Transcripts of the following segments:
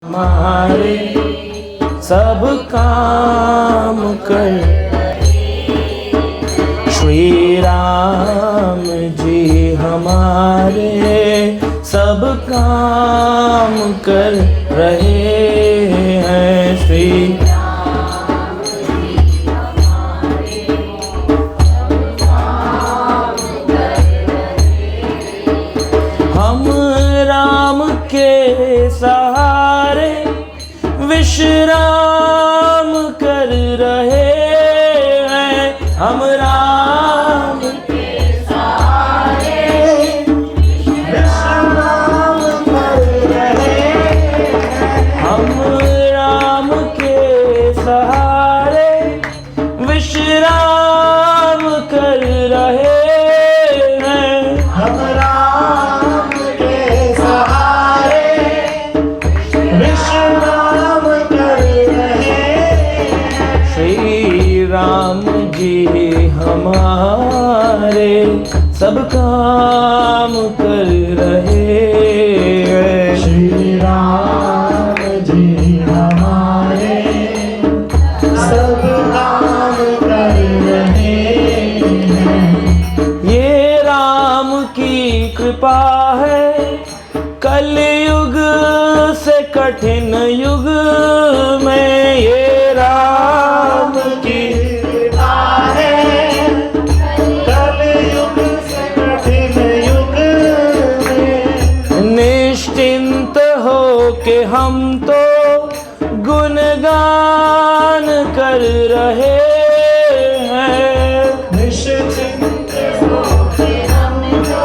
हमारे सब काम कर श्री राम जी हमारे सब काम कर रहे हैं। श्री हम राम के सहारे विश्राम कर रहे हैं। हम राम के सहारे विश्राम कर रहे हैं। हम राम के सहारे विश्राम कर रहे हैं। हम राम के सहारे विश्राम कर रहे हैं। श्री राम जी हमारे सब काम कर रहे हैं। श्री राम जी हमारे सब काम कर रहे हैं। ये राम की कृपा है कलयुग से कठिन युग में। ये राम की कृपा है कलयुग से कठिन युग में। निश्चिंत हो के हम तो गुणगान कर रहे हैं। निश्चिंत हो के हम तो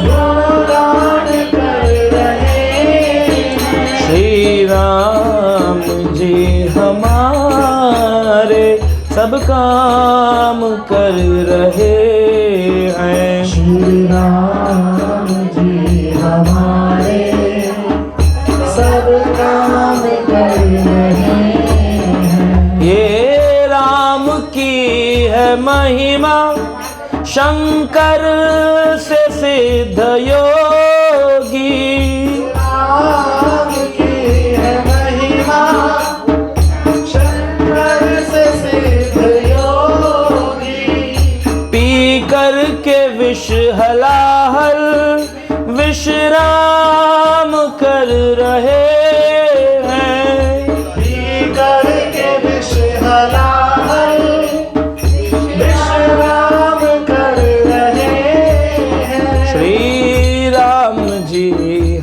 गुणगान कर रहे हैं। श्री राम जी हमारे सब काम कर रहे हैं। श्री राम जी हमारे सब काम कर रहे हैं। ये राम की है महिमा शंकर से सिद्ध योगी। राम की है महिमा शंकर से सिद्ध योगी। पी कर के विष हलाहल विश्राम कर रहे हैं। पी कर के विष हलाहल विश्राम कर रहे हैं। श्री राम जी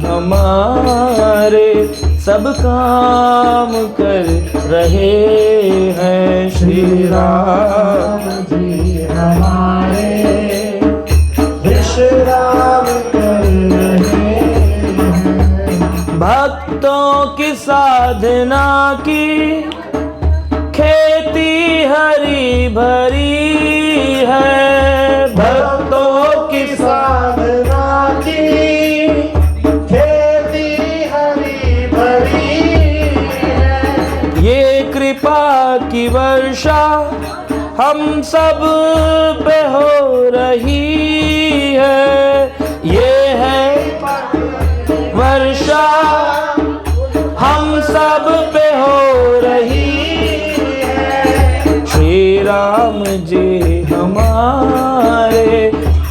हमारे सब काम कर रहे हैं। श्री राम जी हमारे विश्राम कर रहे हैं। भक्तों की साधना की खेती हरी भरी है। भक्तों की साधना की खेती हरी भरी है। ये कृपा की वर्षा हम सब पे हो रही है। ये है वर्षा हम सब पे हो रही है। श्री राम जी हमारे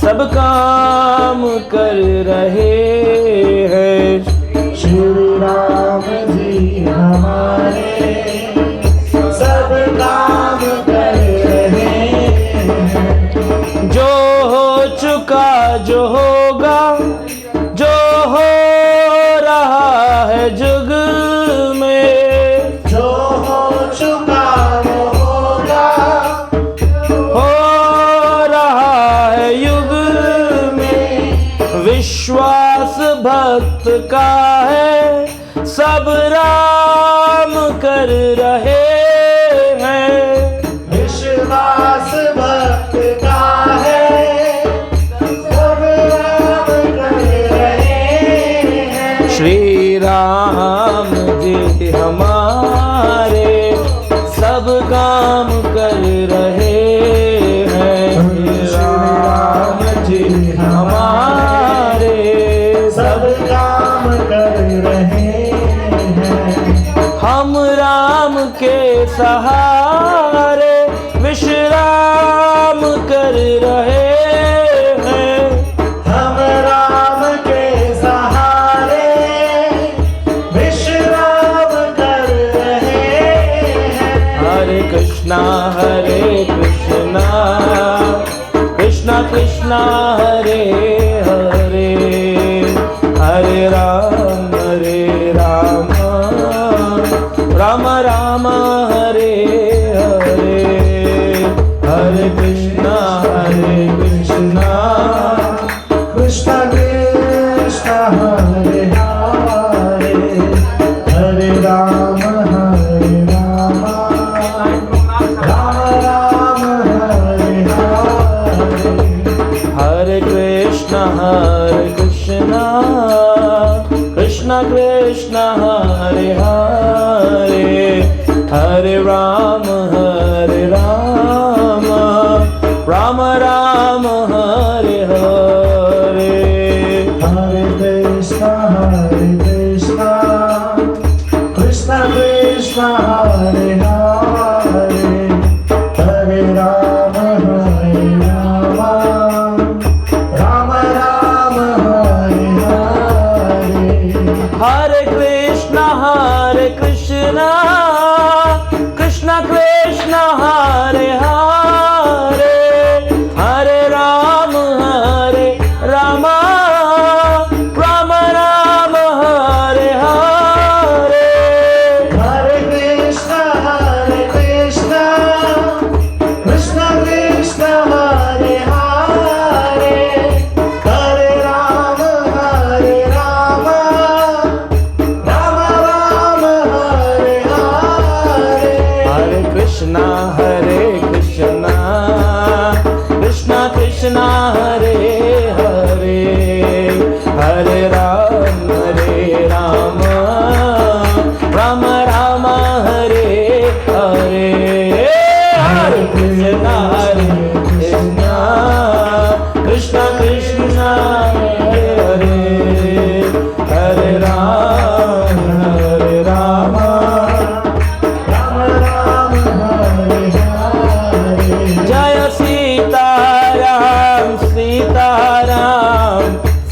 सब काम कर रहे हैं। श्री राम जी हमारे सब काम कर रहे हैं। जो हो चुका जो होगा जो हो रहा है जुग में। जो हो चुका वो होगा हो रहा है युग में। विश्वास भक्त का है सब राम कर रहे हैं। विश्वास भक्त का है सब राम कर रहे हैं। श्री राम जी हमारे सब काम कर रहे हैं। श्री राम जी हमारे सब काम कर रहे सहारे विश्राम कर रहे हैं। हम राम के सहारे विश्राम कर रहे हैं। हरे कृष्णा कृष्णा कृष्णा हरे हरे, हरे राम राम राम हरे हरे, हरे कृष्णा कृष्णा कृष्णा हरे हरे, हरे राम राम राम हरे हरे। हरे कृष्णा कृष्णा कृष्णा हरे हरे, हरे राम राम राम हरे हरे। हरे कृष्णा कृष्णा कृष्णा हरे हरे, हरे राम राम राम हरे हरे। हरे कृष्णा कृष्णा कृष्णा हरे हरे, हरे राम राम राम हरे हरे। हरे कृष्णा कृष्णा कृष्णा हरे हरे, हरे राम राम राम हरे हरे। हरे कृष्णा कृष्णा हरे हरे, हरे राम राम राम हरे हरे। हरे कृष्णा कृष्णा कृष्णा हरे हरे, हरे राम राम राम हरे हरे। जय सीताराम सीताराम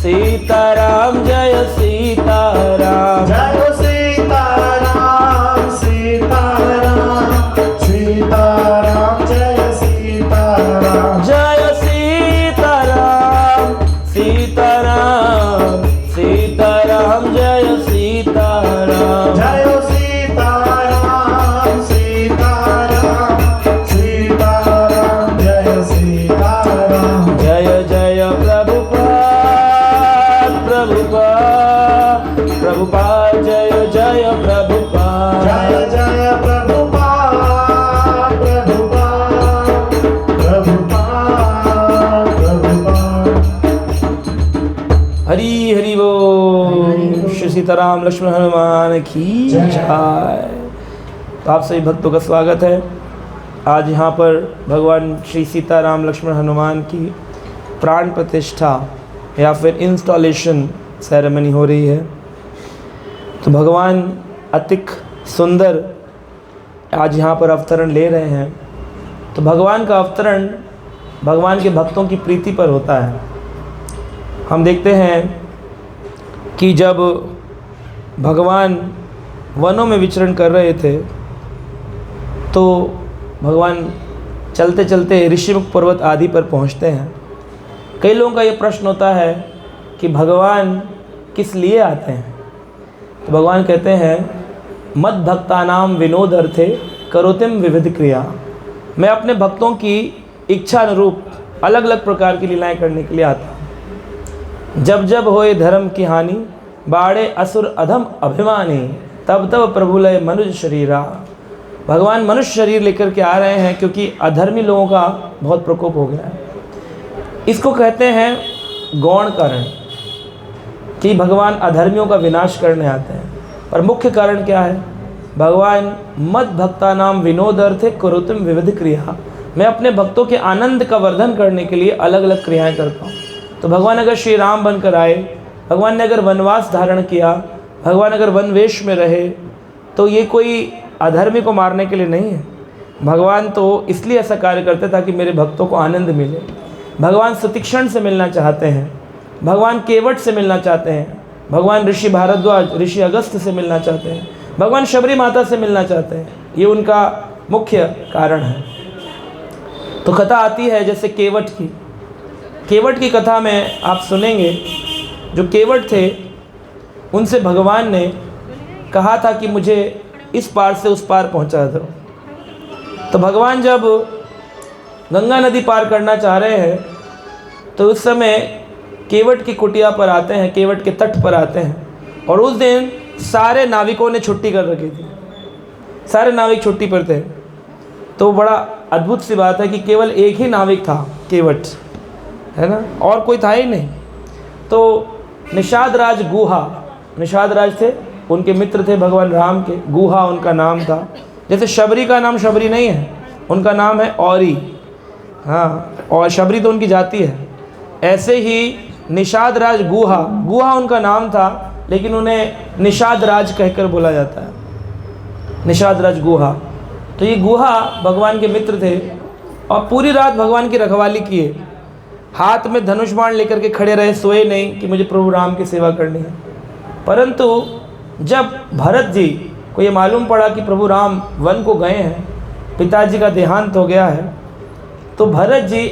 सीताराम, जय सीताराम। जय सीताराम सीताराम सीताराम, जय सीताराम। जय सीताराम सीताराम सीताराम, जय सीताराम। जय सीताराम सीताराम सीताराम, जय सीताराम। जय जय प्रभुपाद प्रभुपाद, जय जय प्रभुपाद। जय जय प्रभुपाद प्रभुपाद। हरि हरि बोल। श्री सीताराम लक्ष्मण हनुमान की जय। तो आप सभी भक्तों का स्वागत है। आज यहाँ पर भगवान श्री सीताराम लक्ष्मण हनुमान की प्राण प्रतिष्ठा या फिर इंस्टॉलेशन सेरेमनी हो रही है। तो भगवान अतिक सुंदर आज यहाँ पर अवतरण ले रहे हैं। तो भगवान का अवतरण भगवान के भक्तों की प्रीति पर होता है। हम देखते हैं कि जब भगवान वनों में विचरण कर रहे थे तो भगवान चलते चलते ऋषिमुख पर्वत आदि पर पहुंचते हैं। कई लोगों का ये प्रश्न होता है कि भगवान किस लिए आते हैं। तो भगवान कहते हैं मद भक्तानाम विनोद अर्थे करोतिम विविध क्रिया। मैं अपने भक्तों की इच्छा अनुरूप अलग अलग प्रकार की लीलाएं करने के लिए आता हूँ। जब जब होए धर्म की हानि बाड़े असुर अधम अभिमानी, तब तब प्रभु लय मनुष्य शरीरा। भगवान मनुष्य शरीर लेकर के आ रहे हैं क्योंकि अधर्मी लोगों का बहुत प्रकोप हो गया है। इसको कहते हैं गौण कारण कि भगवान अधर्मियों का विनाश करने आते हैं। पर मुख्य कारण क्या है? भगवान मद भक्ता नाम विनोद अर्थे करोतिम विविध क्रिया। मैं अपने भक्तों के आनंद का वर्धन करने के लिए अलग अलग क्रियाएं करता हूँ। तो भगवान अगर श्री राम बनकर आए, भगवान ने अगर वनवास धारण किया, भगवान अगर वन वेश में रहे, तो ये कोई अधर्मी को मारने के लिए नहीं है। भगवान तो इसलिए ऐसा कार्य करते ताकि मेरे भक्तों को आनंद मिले। भगवान सुतीक्षण से मिलना चाहते हैं, भगवान केवट से मिलना चाहते हैं, भगवान ऋषि भारद्वाज, ऋषि अगस्त्य से मिलना चाहते हैं, भगवान शबरी माता से मिलना चाहते हैं। ये उनका मुख्य कारण है। तो कथा आती है जैसे केवट की। केवट की कथा में आप सुनेंगे, जो केवट थे उनसे भगवान ने कहा था कि मुझे इस पार से उस पार पहुंचा दो। तो भगवान जब गंगा नदी पार करना चाह रहे हैं तो उस समय केवट की कुटिया पर आते हैं, केवट के तट पर आते हैं। और उस दिन सारे नाविकों ने छुट्टी कर रखी थी, सारे नाविक छुट्टी पर थे। तो बड़ा अद्भुत सी बात है कि केवल एक ही नाविक था, केवट, है ना, और कोई था ही नहीं। तो निषाद राज गुहा, निषाद राज थे, उनके मित्र थे भगवान राम के, गुहा उनका नाम था। जैसे शबरी का नाम शबरी नहीं है, उनका नाम है औरी, हाँ, और शबरी तो उनकी जाति है। ऐसे ही निषाद राज गुहा, गुहा उनका नाम था, लेकिन उन्हें निषाद राज कहकर बोला जाता है, निषाद राज गुहा। तो ये गुहा भगवान के मित्र थे और पूरी रात भगवान की रखवाली किए, हाथ में धनुष बाण लेकर के खड़े रहे, सोए नहीं कि मुझे प्रभु राम की सेवा करनी है। परंतु जब भरत जी को ये मालूम पड़ा कि प्रभु राम वन को गए हैं, पिताजी का देहांत हो गया है, तो भरत जी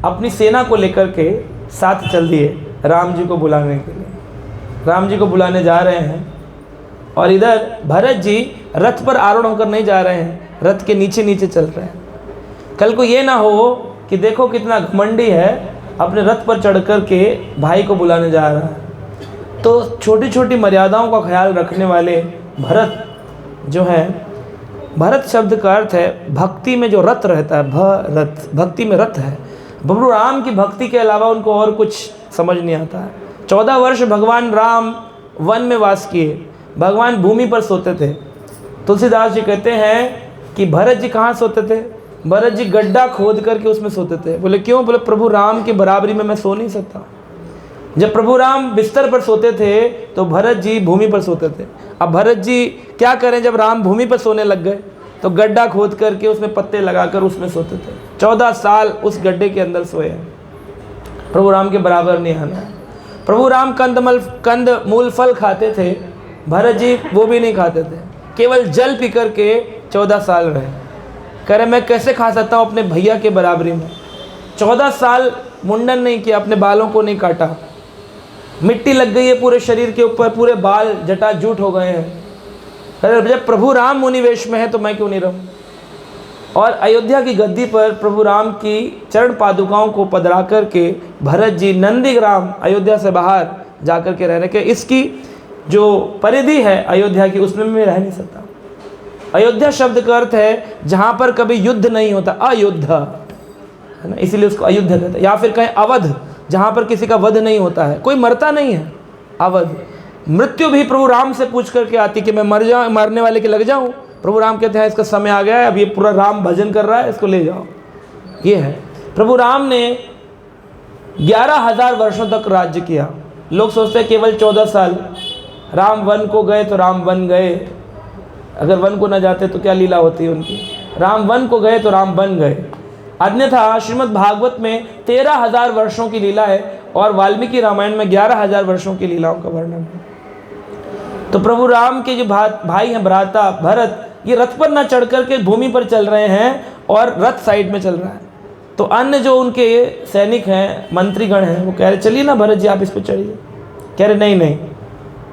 अपनी सेना को लेकर के साथ चल दिए राम जी को बुलाने के लिए। राम जी को बुलाने जा रहे हैं और इधर भरत जी रथ पर आरूढ़ होकर नहीं जा रहे हैं, रथ के नीचे नीचे चल रहे हैं। कल को ये ना हो कि देखो कितना घमंडी है, अपने रथ पर चढ़ कर के भाई को बुलाने जा रहा है। तो छोटी छोटी मर्यादाओं का ख्याल रखने वाले भरत जो हैं, भरत शब्द का अर्थ है भक्ति में जो रत रहता है, भरत, भक्ति में रत है। प्रभु राम की भक्ति के अलावा उनको और कुछ समझ नहीं आता है। 14 वर्ष भगवान राम वन में वास किए, भगवान भूमि पर सोते थे। तुलसीदास जी कहते हैं कि भरत जी कहाँ सोते थे? भरत जी गड्ढा खोद करके उसमें सोते थे। बोले क्यों? बोले प्रभु राम की बराबरी में मैं सो नहीं सकता। जब प्रभु राम बिस्तर पर सोते थे तो भरत जी भूमि पर सोते थे। अब भरत जी क्या करें, जब राम भूमि पर सोने लग गए तो गड्ढा खोद करके उसमें पत्ते लगाकर उसमें सोते थे। 14 साल उस गड्ढे के अंदर सोए। प्रभु राम के बराबर नहीं आना। प्रभु राम कंद मूल फल खाते थे, भरत जी वो भी नहीं खाते थे, केवल जल पी करके 14 साल रहे। कह रहे मैं कैसे खा सकता हूँ अपने भैया के बराबरी में। 14 साल मुंडन नहीं किया, अपने बालों को नहीं काटा, मिट्टी लग गई है पूरे शरीर के ऊपर, पूरे बाल जटा जूट हो गए हैं। जब प्रभु राम मुनि वेश में है तो मैं क्यों नहीं रहूं? और अयोध्या की गद्दी पर प्रभु राम की चरण पादुकाओं को पधरा करके भरत जी नंदीग्राम अयोध्या से बाहर जाकर के रहने के, इसकी जो परिधि है अयोध्या की उसमें मैं रह नहीं सकता। अयोध्या शब्द का अर्थ है जहाँ पर कभी युद्ध नहीं होता, अयुद्ध, है ना, इसीलिए उसको अयुद्ध कहते हैं। या फिर कहें अवध, जहाँ पर किसी का वध नहीं होता है, कोई मरता नहीं है, अवध। मृत्यु भी प्रभु राम से पूछ करके आती कि मैं मर जाऊँ, मरने वाले के लग जाऊँ। प्रभु राम कहते हैं इसका समय आ गया है, अब ये पूरा राम भजन कर रहा है, इसको ले जाओ। ये है प्रभु राम ने 11,000 वर्षों तक राज्य किया। लोग सोचते हैं केवल 14 साल। राम वन को गए तो राम बन गए, अगर वन को न जाते तो क्या लीला होती है उनकी। राम वन को गए तो राम बन गए। अन्यथा श्रीमद् भागवत में 13,000 वर्षों की लीला है और वाल्मीकि रामायण में 11,000 वर्षों की लीलाओं का वर्णन है। तो प्रभु राम के जो भाई हैं भ्राता भरत, ये रथ पर न चढ़ करके भूमि पर चल रहे हैं और रथ साइड में चल रहा है। तो अन्य जो उनके सैनिक हैं, मंत्रीगण हैं, वो कह रहे चलिए ना भरत जी आप इस पर चढ़िए। कह रहे नहीं नहीं,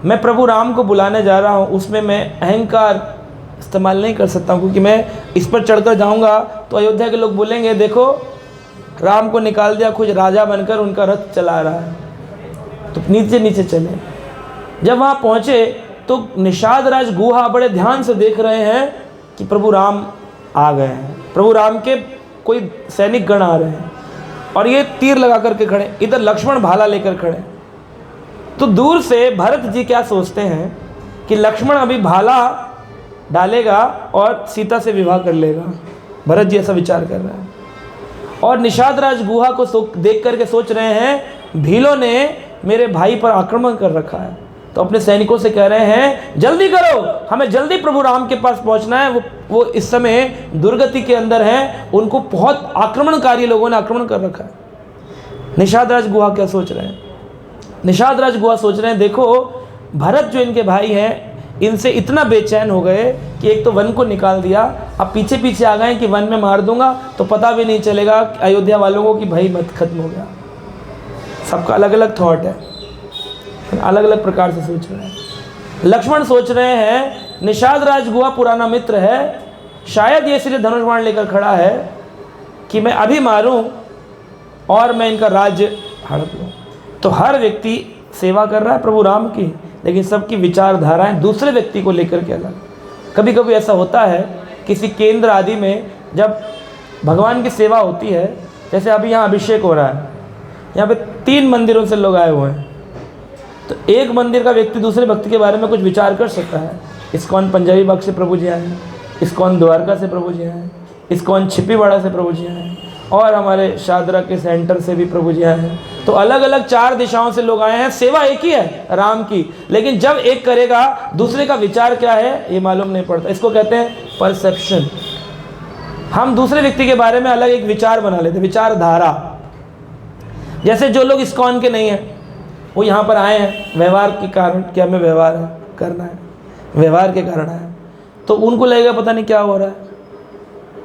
मैं प्रभु राम को बुलाने जा रहा हूँ, उसमें मैं अहंकार इस्तेमाल नहीं कर सकता हूँ, क्योंकि मैं इस पर चढ़कर जाऊँगा तो अयोध्या के लोग बोलेंगे देखो राम को निकाल दिया, खुद राजा बनकर उनका रथ चला रहा है। तो नीचे नीचे चले। जब वहाँ पहुँचे तो निषाद राज गुहा बड़े ध्यान से देख रहे हैं कि प्रभु राम आ गए हैं, प्रभु राम के कोई सैनिक गण आ रहे हैं और ये तीर लगा करके खड़े, इधर लक्ष्मण भाला लेकर खड़े। तो दूर से भरत जी क्या सोचते हैं कि लक्ष्मण अभी भाला डालेगा और सीता से विवाह कर लेगा। भरत जी ऐसा विचार कर रहे हैं। और निषाद राज गुहा को देख करके सोच रहे हैं भीलों ने मेरे भाई पर आक्रमण कर रखा है, तो अपने सैनिकों से कह रहे हैं जल्दी करो, हमें जल्दी प्रभु राम के पास पहुंचना है। वो इस समय दुर्गति के अंदर हैं, उनको बहुत आक्रमणकारी लोगों ने आक्रमण कर रखा है। निषाद राज गुहा क्या सोच रहे हैं? निषाद राज गुहा सोच रहे हैं देखो भरत जो इनके भाई हैं इनसे इतना बेचैन हो गए कि एक तो वन को निकाल दिया, अब पीछे पीछे आ गए कि वन में मार दूंगा तो पता भी नहीं चलेगा अयोध्या वालों को कि भाई मत खत्म हो गया। सबका अलग अलग थॉट है, अलग अलग प्रकार से सोच रहे हैं। लक्ष्मण सोच रहे हैं निषाद राज गुहा पुराना मित्र है, शायद ये इसलिए धनुष बाण लेकर खड़ा है कि मैं अभी मारूं और मैं इनका राज्य हड़प लूँ। तो हर व्यक्ति सेवा कर रहा है प्रभु राम की, लेकिन सबकी विचारधाराएं दूसरे व्यक्ति को लेकर के अलग। कभी कभी ऐसा होता है किसी केंद्र आदि में जब भगवान की सेवा होती है, जैसे अभी यहाँ अभिषेक हो रहा है, यहाँ पे 3 मंदिरों से लोग आए हुए हैं, तो एक मंदिर का व्यक्ति दूसरे भक्ति के बारे में कुछ विचार कर सकता है। इस्कॉन पंजाबी बाग से प्रभु जी आए हैं, इस्कॉन द्वारका से प्रभु जी आए हैं, इस्कॉन छिपीवाड़ा से प्रभु जी आए हैं, और हमारे शादरा के सेंटर से भी प्रभु जी आए हैं। तो अलग अलग 4 दिशाओं से लोग आए हैं, सेवा एक ही है राम की, लेकिन जब एक करेगा दूसरे का विचार क्या है ये मालूम नहीं पड़ता। इसको कहते हैं परसेप्शन। हम दूसरे व्यक्ति के बारे में अलग एक विचार बना लेते, विचारधारा। जैसे जो लोग इस्कॉन के नहीं हैं वो यहाँ पर आए हैं व्यवहार के कारण कि हमें व्यवहार करना है, व्यवहार के कारण आए, तो उनको लगेगा पता नहीं क्या हो रहा है।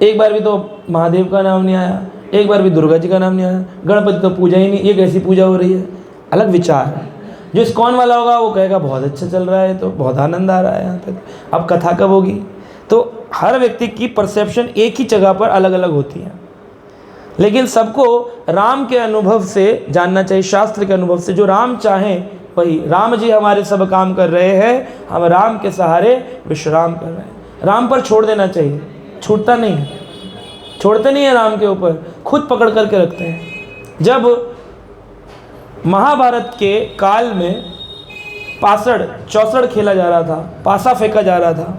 एक बार भी तो महादेव का नाम नहीं आया, एक बार भी दुर्गा जी का नाम नहीं आया, गणपति तो पूजा ही नहीं, ये कैसी पूजा हो रही है। अलग विचार है। जो इस्कॉन वाला होगा वो कहेगा बहुत अच्छा चल रहा है, तो बहुत आनंद आ रहा है यहाँ पे, अब कथा कब होगी। तो हर व्यक्ति की परसेप्शन एक ही जगह पर अलग अलग होती है, लेकिन सबको राम के अनुभव से जानना चाहिए, शास्त्र के अनुभव से। जो राम चाहें वही, राम जी हमारे सब काम कर रहे हैं, हम राम के सहारे विश्राम कर रहे हैं। राम पर छोड़ देना चाहिए, छूटता नहीं है, छोड़ते नहीं है राम के ऊपर, खुद पकड़ करके रखते हैं। जब महाभारत के काल में पासड़ चौसड़ खेला जा रहा था, पासा फेंका जा रहा था,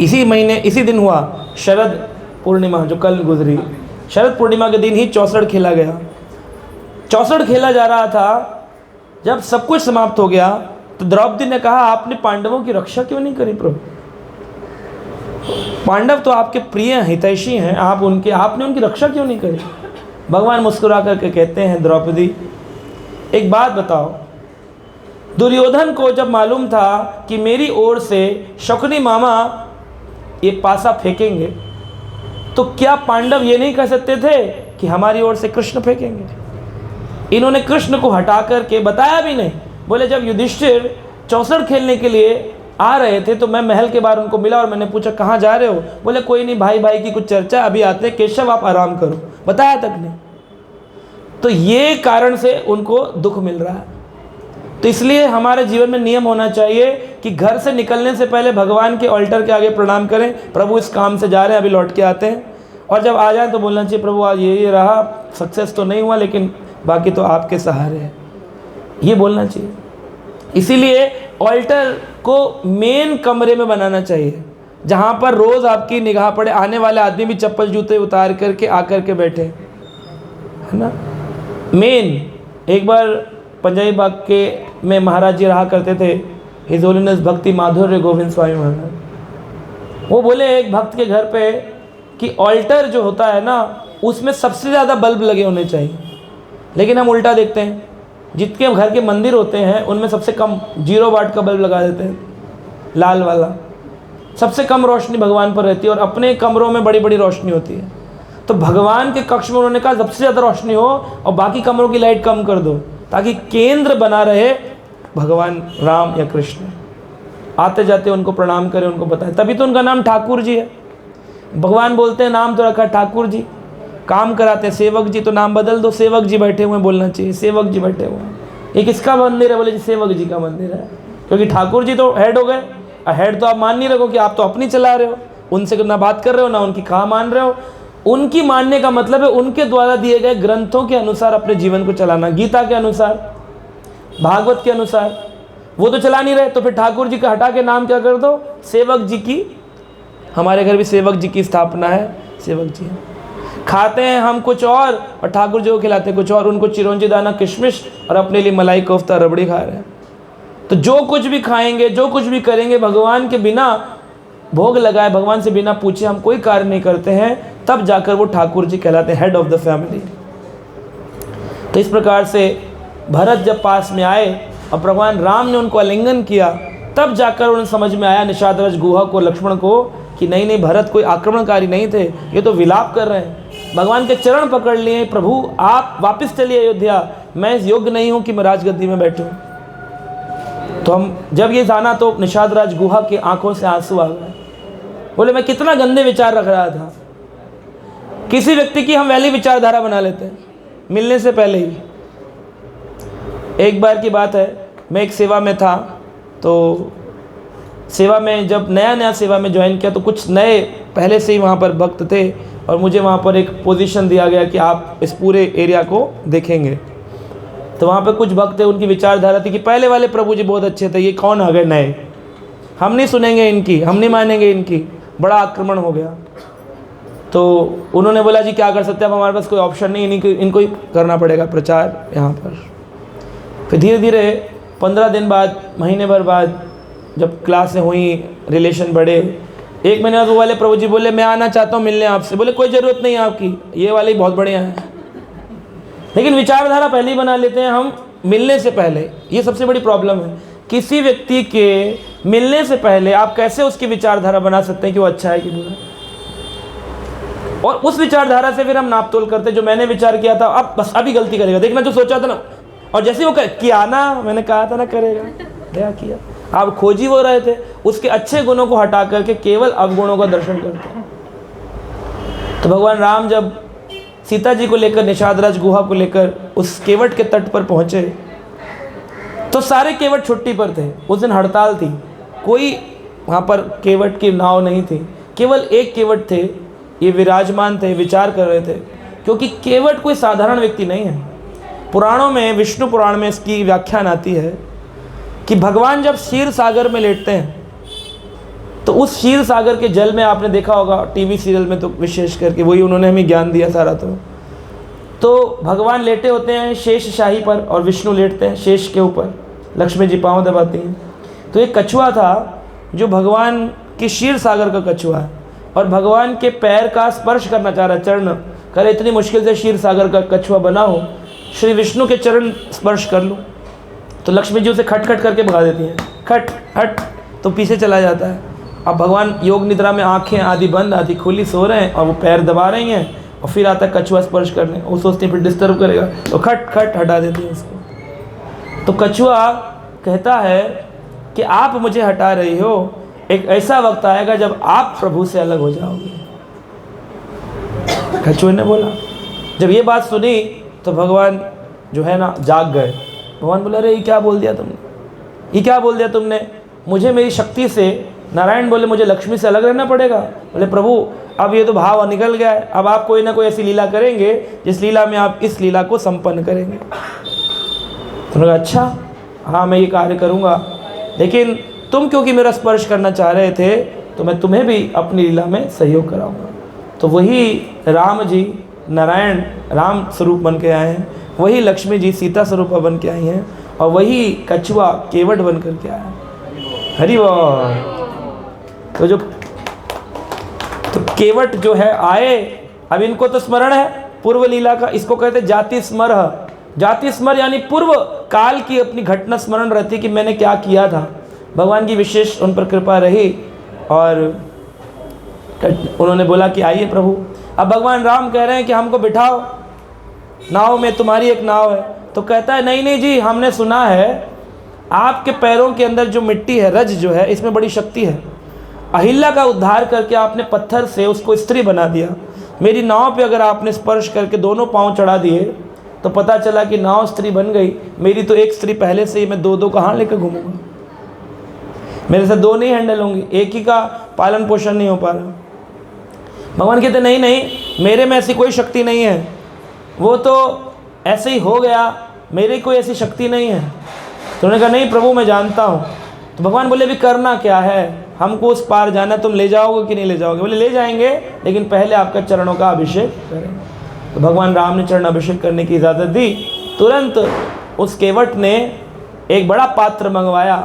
इसी महीने इसी दिन हुआ शरद पूर्णिमा जो कल गुजरी, शरद पूर्णिमा के दिन ही चौसड़ खेला गया। चौसड़ खेला जा रहा था, जब सब कुछ समाप्त हो गया तो द्रौपदी ने कहा आपने पांडवों की रक्षा क्यों नहीं करी प्रभु? पांडव तो आपके प्रिय हितैषी हैं, आपने उनकी रक्षा क्यों नहीं करी? भगवान मुस्कुरा करके कहते हैं द्रौपदी एक बात बताओ, दुर्योधन को जब मालूम था कि मेरी ओर से शकुनी मामा ये पासा फेंकेंगे, तो क्या पांडव ये नहीं कह सकते थे कि हमारी ओर से कृष्ण फेंकेंगे? इन्होंने कृष्ण को हटा करके बताया भी नहीं। बोले जब युधिष्ठिर चौसड़ खेलने के लिए आ रहे थे तो मैं महल के बाहर उनको मिला और मैंने पूछा कहाँ जा रहे हो? बोले कोई नहीं, भाई भाई की कुछ चर्चा, अभी आते हैं, केशव आप आराम करो। बताया तक नहीं। तो ये कारण से उनको दुख मिल रहा है। तो इसलिए हमारे जीवन में नियम होना चाहिए कि घर से निकलने से पहले भगवान के ऑल्टर के आगे प्रणाम करें, प्रभु इस काम से जा रहे हैं, अभी लौट के आते हैं। और जब आ जाए तो बोलना चाहिए प्रभु आज ये रहा, सक्सेस तो नहीं हुआ लेकिन बाकी तो आपके सहारे है, ये बोलना चाहिए। इसीलिए ऑल्टर को मेन कमरे में बनाना चाहिए जहाँ पर रोज़ आपकी निगाह पड़े, आने वाले आदमी भी चप्पल जूते उतार करके आकर के बैठे, है ना। मेन एक बार पंजाबी बाग के में महाराज जी रहा करते थे, हिज होलीनेस भक्ति माधुर्य गोविंद स्वामी महाराज। वो बोले एक भक्त के घर पे कि ऑल्टर जो होता है ना उसमें सबसे ज़्यादा बल्ब लगे होने चाहिए, लेकिन हम उल्टा देखते हैं, जितने घर के मंदिर होते हैं उनमें सबसे कम 0 वाट का बल्ब लगा देते हैं, लाल वाला। सबसे कम रोशनी भगवान पर रहती है और अपने कमरों में बड़ी बड़ी रोशनी होती है। तो भगवान के कक्ष में उन्होंने कहा सबसे ज़्यादा रोशनी हो और बाकी कमरों की लाइट कम कर दो, ताकि केंद्र बना रहे भगवान राम या कृष्ण। आते जाते उनको प्रणाम करें, उनको बताएं, तभी तो उनका नाम ठाकुर जी है। भगवान बोलते हैं नाम तो रखा ठाकुर जी, काम कराते हैं सेवक जी, तो नाम बदल दो, सेवक जी बैठे हुए हैं बोलना चाहिए, सेवक जी बैठे हुए हैं। ये किसका मंदिर है? बोले जी सेवक जी का मंदिर है, क्योंकि ठाकुर जी तो हेड हो गए। हेड तो आप मान नहीं रखो कि आप तो अपनी चला रहे हो, उनसे ना बात कर रहे हो ना उनकी कहा मान रहे हो। उनकी मानने का मतलब है उनके द्वारा दिए गए ग्रंथों के अनुसार अपने जीवन को चलाना, गीता के अनुसार, भागवत के अनुसार। वो तो चला नहीं रहे, तो फिर ठाकुर जी का हटा के नाम क्या कर दो? सेवक जी की। हमारे घर भी सेवक जी की स्थापना है, सेवक जी है। खाते हैं हम कुछ और ठाकुर जी को खिलाते हैं कुछ और। उनको चिरौंजी दाना किशमिश और अपने लिए मलाई कोफ्ता रबड़ी खा रहे हैं। तो जो कुछ भी खाएंगे, जो कुछ भी करेंगे, भगवान के बिना भोग लगाए, भगवान से बिना पूछे हम कोई कार्य नहीं करते हैं, तब जाकर वो ठाकुर जी कहलाते हैं, हेड ऑफ द फैमिली। तो इस प्रकार से भरत जब पास में आए और भगवान राम ने उनको आलिंगन किया, तब जाकर उन्हें समझ में आया निषाद गुहा को, लक्ष्मण को, कि नहीं नहीं, भरत कोई आक्रमणकारी नहीं थे, ये तो विलाप कर रहे हैं। भगवान के चरण पकड़ लिए, प्रभु आप वापस चलिए अयोध्या, मैं इस योग्य नहीं हूँ कि मैं राजगद्दी में बैठूँ। तो हम जब ये जाना तो निषाद गुहा की आंखों से आंसू आ गए। बोले मैं कितना गंदे विचार रख रहा था। किसी व्यक्ति की हम वैली विचारधारा बना लेते हैं मिलने से पहले ही। एक बार की बात है, मैं एक सेवा में था, तो सेवा में जब नया सेवा में ज्वाइन किया तो कुछ नए पहले से ही वहाँ पर भक्त थे और मुझे वहाँ पर एक पोजीशन दिया गया कि आप इस पूरे एरिया को देखेंगे। तो वहाँ पे कुछ भक्त थे, उनकी विचारधारा थी कि पहले वाले प्रभु जी बहुत अच्छे थे, ये कौन आ गए नए, हम नहीं सुनेंगे इनकी, हम नहीं मानेंगे इनकी, बड़ा आक्रमण हो गया। तो उन्होंने बोला जी क्या कर सकते हैं, अब हमारे पास कोई ऑप्शन नहीं, इनको ही करना पड़ेगा प्रचार यहाँ पर। फिर धीरे धीरे 15 दिन बाद, महीने भर बाद जब क्लासें हुई, रिलेशन बढ़े, 1 महीने बाद वो वाले प्रभु जी बोले मैं आना चाहता हूँ मिलने आपसे। बोले कोई ज़रूरत नहीं है आपकी, ये वाले बहुत बढ़िया हैं। लेकिन विचारधारा पहले ही बना लेते हैं हम मिलने से पहले, ये सबसे बड़ी प्रॉब्लम है। किसी व्यक्ति के मिलने से पहले आप कैसे उसकी विचारधारा बना सकते हैं कि वो अच्छा है कि बुरा है, और उस विचारधारा से फिर हम नाप तोल करते, जो मैंने विचार किया था अब बस अभी गलती करेगा, देखना जो सोचा था ना, और जैसे वो किया ना, मैंने कहा था ना करेगा, क्या किया। आप खोजी हो रहे थे, उसके अच्छे गुणों को हटा करके केवल अवगुणों का दर्शन करते हैं। तो भगवान राम जब सीता जी को लेकर, निषाद गुहा को लेकर उस केवट के तट पर पहुंचे, तो सारे केवट छुट्टी पर थे। उस दिन हड़ताल थी, कोई वहाँ पर केवट की नाव नहीं थी, केवल एक केवट थे, ये विराजमान थे, विचार कर रहे थे। क्योंकि केवट कोई साधारण व्यक्ति नहीं है। पुराणों में, विष्णु पुराण में इसकी व्याख्यान आती है कि भगवान जब क्षीर सागर में लेटते हैं, तो उस क्षीर सागर के जल में, आपने देखा होगा टीवी सीरियल में, तो विशेष करके वही उन्होंने हमें ज्ञान दिया सारा। तो भगवान लेटे होते हैं शेष शाही पर और विष्णु लेटते हैं शेष के ऊपर, लक्ष्मी जी पाँव दबाती हैं। तो एक कछुआ था जो भगवान के क्षीर सागर का कछुआ है, और भगवान के पैर का स्पर्श करना चाह रहा, चरण करे, इतनी मुश्किल से क्षीर सागर का कछुआ बना हो, श्री विष्णु के चरण स्पर्श कर लूँ, तो लक्ष्मी जी उसे खट खट करके भगा देती हैं, खट हट, तो पीछे चला जाता है। अब भगवान योग निद्रा में आंखें आधी बंद आधी खुली सो रहे हैं, और वो पैर दबा रही हैं, और फिर आता है कछुआ स्पर्श करने, वो सोचते हैं फिर डिस्टर्ब करेगा, तो खट खट हटा देते हैं उसको। तो कछुआ कहता है कि आप मुझे हटा रही हो, एक ऐसा वक्त आएगा जब आप प्रभु से अलग हो जाओगे। कछुए ने बोला। जब ये बात सुनी तो भगवान जो है ना जाग गए। भगवान बोले अरे ये क्या बोल दिया तुमने, ये क्या बोल दिया तुमने, मुझे मेरी शक्ति से, नारायण बोले मुझे लक्ष्मी से अलग रहना पड़ेगा। बोले प्रभु अब ये तो भाव निकल गया है, अब आप कोई ना कोई ऐसी लीला करेंगे जिस लीला में आप इस लीला को संपन्न करेंगे। तो बोला अच्छा हाँ मैं ये कार्य करूँगा, लेकिन तुम क्योंकि मेरा स्पर्श करना चाह रहे थे तो मैं तुम्हें भी अपनी लीला में सहयोग कराऊंगा। तो वही राम जी नारायण राम स्वरूप बन के आए हैं, वही लक्ष्मी जी सीता स्वरूप बन के आई हैं, और वही कछुआ केवट बन कर के आया है। हरि बोल। तो केवट जो है आए, अब इनको तो स्मरण है पूर्व लीला का, इसको कहते जाति स्मर। जाति स्मर यानी पूर्व काल की अपनी घटना स्मरण रहती कि मैंने क्या किया था। भगवान की विशेष उन पर कृपा रही और उन्होंने बोला कि आइए प्रभु। अब भगवान राम कह रहे हैं कि हमको बिठाओ नाव में, तुम्हारी एक नाव है। तो कहता है नहीं नहीं जी, हमने सुना है आपके पैरों के अंदर जो मिट्टी है, रज जो है, इसमें बड़ी शक्ति है। अहिल्या का उद्धार करके आपने पत्थर से उसको स्त्री बना दिया। मेरी नाव पे अगर आपने स्पर्श करके दोनों पाँव चढ़ा दिए तो पता चला कि नाव स्त्री बन गई। मेरी तो एक स्त्री पहले से ही, मैं दो दो कहाँ लेकर घूमूंगा, मेरे से दो नहीं हैंडल होंगी, एक ही का पालन पोषण नहीं हो पा रहा। भगवान कहते नहीं नहीं, मेरे में ऐसी कोई शक्ति नहीं है, वो तो ऐसे ही हो गया, मेरी कोई ऐसी शक्ति नहीं है। तो उन्होंने कहा नहीं प्रभु मैं जानता हूँ। तो भगवान बोले अभी करना क्या है, हमको उस पार जाना, तुम ले जाओगे कि नहीं ले जाओगे। बोले ले जाएंगे, लेकिन पहले आपका चरणों का अभिषेक करें। तो भगवान राम ने चरण अभिषेक करने की इजाज़त दी। तुरंत उस केवट ने एक बड़ा पात्र मंगवाया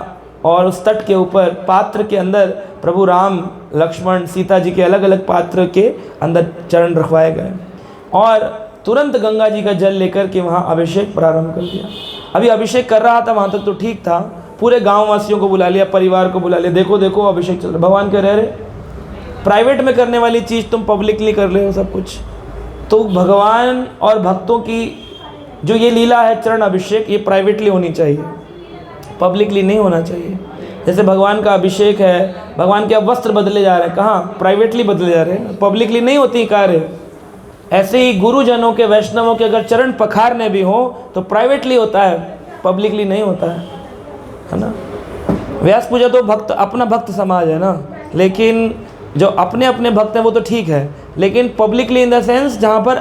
और उस तट के ऊपर पात्र के अंदर प्रभु राम लक्ष्मण सीता जी के अलग अलग पात्र के अंदर चरण रखवाए गए और तुरंत गंगा जी का जल लेकर के वहाँ अभिषेक प्रारंभ कर दिया। अभी अभिषेक कर रहा था, वहाँ तक तो ठीक था, पूरे गांव वासियों को बुला लिया, परिवार को बुला लिया, देखो देखो अभिषेक चल रहा। भगवान कह रहे प्राइवेट में करने वाली चीज़ तुम पब्लिकली कर रहे हो सब कुछ। तो भगवान और भक्तों की जो ये लीला है चरण अभिषेक, ये प्राइवेटली होनी चाहिए, पब्लिकली नहीं होना चाहिए। जैसे भगवान का अभिषेक है, भगवान के अब वस्त्र बदले जा रहे हैं, कहाँ? प्राइवेटली बदले जा रहे हैं, पब्लिकली नहीं होती कार्य। ऐसे ही गुरुजनों के, वैष्णवों के अगर चरण पखारने भी हो तो प्राइवेटली होता है, पब्लिकली नहीं होता है ना। व्यास पूजा तो भक्त अपना भक्त समाज है ना, लेकिन जो अपने अपने भक्त हैं वो तो ठीक है, लेकिन पब्लिकली इन द सेंस जहाँ पर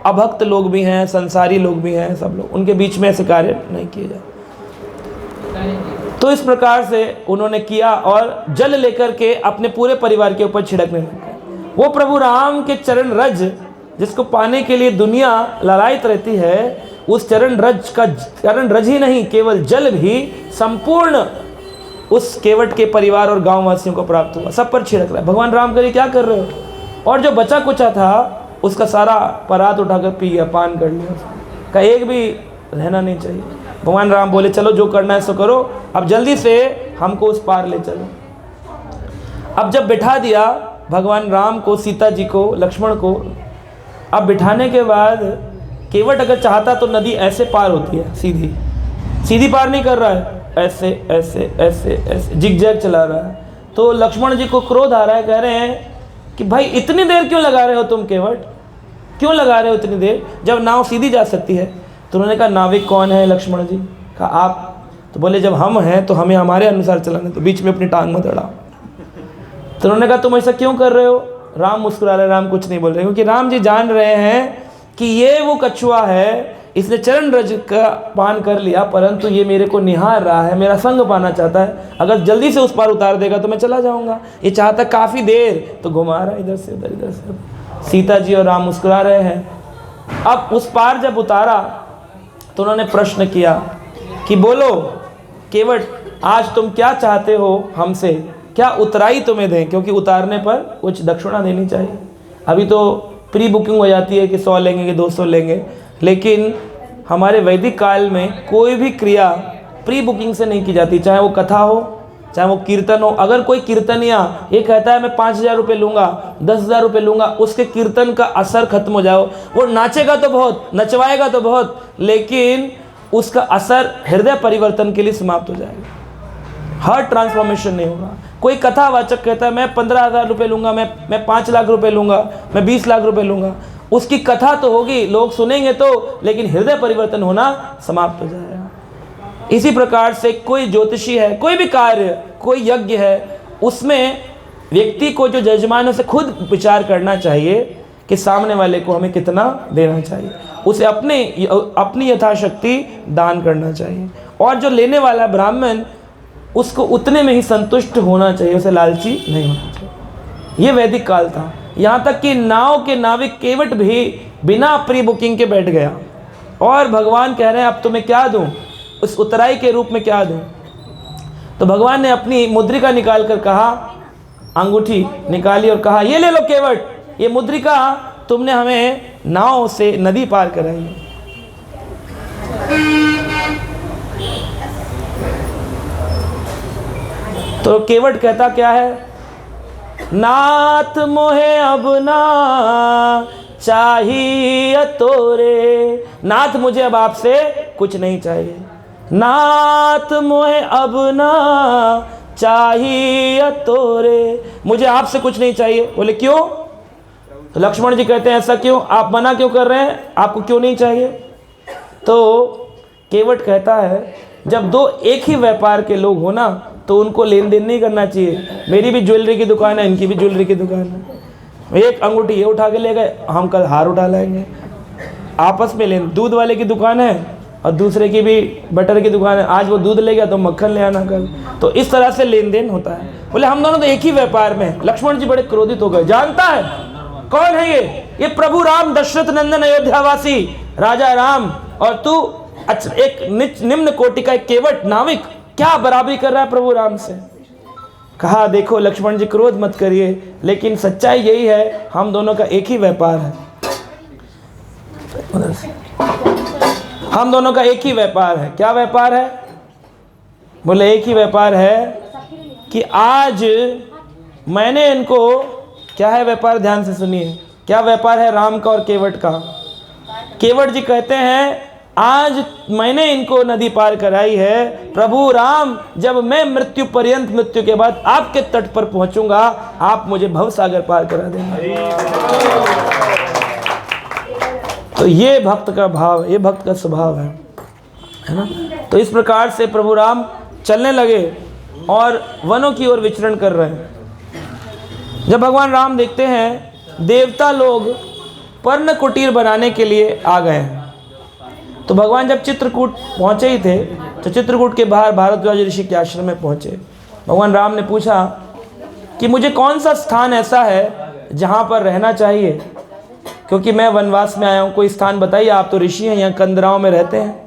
अभक्त लोग भी हैं, संसारी लोग भी हैं, सब लोग, उनके बीच में ऐसे कार्य नहीं किए जाए। तो इस प्रकार से उन्होंने किया और जल लेकर के अपने पूरे परिवार के ऊपर छिड़कने लगे। वो प्रभु राम के चरण रज, जिसको पाने के लिए दुनिया ललायत रहती है, उस चरण रज ही नहीं, केवल जल भी संपूर्ण उस केवट के परिवार और गांव वासियों को प्राप्त हुआ। सब पर छिड़क रहा है। भगवान राम करे क्या कर रहे हो? और जो बचा कुचा था उसका सारा परात उठाकर पी गया, पान कर लिया, का एक भी रहना नहीं चाहिए। भगवान राम बोले चलो जो करना है सो करो, अब जल्दी से हमको उस पार ले चलो। अब जब बिठा दिया भगवान राम को, सीता जी को, लक्ष्मण को, अब बिठाने के बाद केवट अगर चाहता तो नदी ऐसे पार होती है, सीधी सीधी पार नहीं कर रहा है, ऐसे ऐसे ऐसे ऐसे जिगजैग चला रहा है। तो लक्ष्मण जी को क्रोध आ रहा है, कह रहे हैं कि भाई इतनी देर क्यों लगा रहे हो तुम केवट, क्यों लगा रहे हो इतनी देर जब नाव सीधी जा सकती है? तो उन्होंने कहा नाविक कौन है? लक्ष्मण जी। कहा आप। तो बोले जब हम हैं तो हमें हमारे अनुसार चलाने, तो बीच में अपनी टांग मत अड़ाओ। तो उन्होंने कहा तुम ऐसा क्यों कर रहे हो? राम मुस्कुरा रहे, राम कुछ नहीं बोल रहे, क्योंकि राम जी जान रहे हैं कि ये वो कछुआ है, इसने चरण रज का पान कर लिया, परंतु ये मेरे को निहार रहा है, मेरा संग पाना चाहता है। अगर जल्दी से उस पार उतार देगा तो मैं चला जाऊंगा। ये चाहता काफ़ी देर, तो घुमा रहा है इधर से उधर, इधर से। सीता जी और राम मुस्कुरा रहे हैं। अब उस पार जब उतारा तो उन्होंने प्रश्न किया कि बोलो केवट, आज तुम क्या चाहते हो हमसे, क्या उतराई तुम्हें दें? क्योंकि उतारने पर कुछ दक्षिणा देनी चाहिए। अभी तो प्री बुकिंग हो जाती है कि 100 लेंगे कि 200 लेंगे, लेकिन हमारे वैदिक काल में कोई भी क्रिया प्री बुकिंग से नहीं की जाती, चाहे वो कथा हो, चाहे वो कीर्तन हो। अगर कोई कीर्तनिया ये कहता है मैं 5,000 रुपये लूँगा, 10,000 रुपये लूँगा, उसके कीर्तन का असर खत्म हो जाओ। वो नाचेगा तो बहुत, नचवाएगा तो बहुत, लेकिन उसका असर हृदय परिवर्तन के लिए समाप्त हो जाएगा, हार्ट ट्रांसफॉर्मेशन नहीं होगा। कोई कथावाचक कहता है मैं 15,000 रुपये लूँगा, मैं 5 लाख रुपये लूँगा, मैं 20 लाख रुपये लूँगा, उसकी कथा तो होगी, लोग सुनेंगे तो, लेकिन हृदय परिवर्तन होना समाप्त हो जाएगा। इसी प्रकार से कोई ज्योतिषी है, कोई भी कार्य, कोई यज्ञ है, उसमें व्यक्ति को जो जजमानों से खुद विचार करना चाहिए कि सामने वाले को हमें कितना देना चाहिए, उसे अपनी यथाशक्ति दान करना चाहिए, और जो लेने वाला ब्राह्मण उसको उतने में ही संतुष्ट होना चाहिए, उसे लालची नहीं होना चाहिए। ये वैदिक काल था। यहाँ तक कि नाव के नाविक केवट भी बिना प्री बुकिंग के बैठ गया, और भगवान कह रहे हैं अब तुम्हें क्या दूं, उस उतराई के रूप में क्या दूं? तो भगवान ने अपनी मुद्रिका निकाल कर कहा, अंगूठी निकाली और कहा ये ले लो केवट, ये मुद्रिका तुमने हमें नाव से नदी पार कराई है। तो केवट कहता क्या है? नाथ मोहे अब ना चाहिए तोरे, नाथ मुझे अब आपसे कुछ नहीं चाहिए, नाथ मोहे अब ना चाहिए तोरे, मुझे आपसे कुछ नहीं चाहिए। बोले क्यों? तो लक्ष्मण जी कहते हैं ऐसा क्यों, आप मना क्यों कर रहे हैं, आपको क्यों नहीं चाहिए? तो केवट कहता है जब दो एक ही व्यापार के लोग हो ना तो उनको लेन देन नहीं करना चाहिए। मेरी भी ज्वेलरी की दुकान है, इनकी भी ज्वेलरी की दुकान है, एक अंगूठी ये उठा के ले गए, हम कल हार उठा लाएंगे, आपस में लेन। दूध वाले की दुकान है और दूसरे की भी बटर की दुकान है, आज वो दूध ले गया तो मक्खन ले आना कल, तो इस तरह से लेन देन होता है। बोले हम दोनों तो एक ही व्यापार में। लक्ष्मण जी बड़े क्रोधित हो गए, जानता है कौन है ये प्रभु राम, दशरथ नंदन अयोध्यावासी राजा राम, और तू अच्छा एक निम्न कोटि का एक केवट नाविक क्या बराबरी कर रहा है प्रभु राम से। कहा देखो लक्ष्मण जी क्रोध मत करिए, लेकिन सच्चाई यही है हम दोनों का एक ही व्यापार है। हम दोनों का एक ही व्यापार है। क्या व्यापार है? बोले एक ही व्यापार है कि आज मैंने इनको, क्या है व्यापार, ध्यान से सुनिए, क्या व्यापार है राम का और केवट का। केवट जी कहते हैं आज मैंने इनको नदी पार कराई है, प्रभु राम जब मैं मृत्यु पर्यंत, मृत्यु के बाद आपके तट पर पहुंचूंगा, आप मुझे भवसागर पार करा देंगे। तो ये भक्त का भाव, ये भक्त का स्वभाव है ना। तो इस प्रकार से प्रभु राम चलने लगे और वनों की ओर विचरण कर रहे हैं। जब भगवान राम देखते हैं देवता लोग पर्ण कुटीर बनाने के लिए आ गए हैं, तो भगवान जब चित्रकूट पहुंचे ही थे तो चित्रकूट के बाहर भारद्वाज ऋषि के आश्रम में पहुंचे। भगवान राम ने पूछा कि मुझे कौन सा स्थान ऐसा है जहां पर रहना चाहिए, क्योंकि मैं वनवास में आया हूं, कोई स्थान बताइए, आप तो ऋषि हैं, यहाँ कंदराओं में रहते हैं।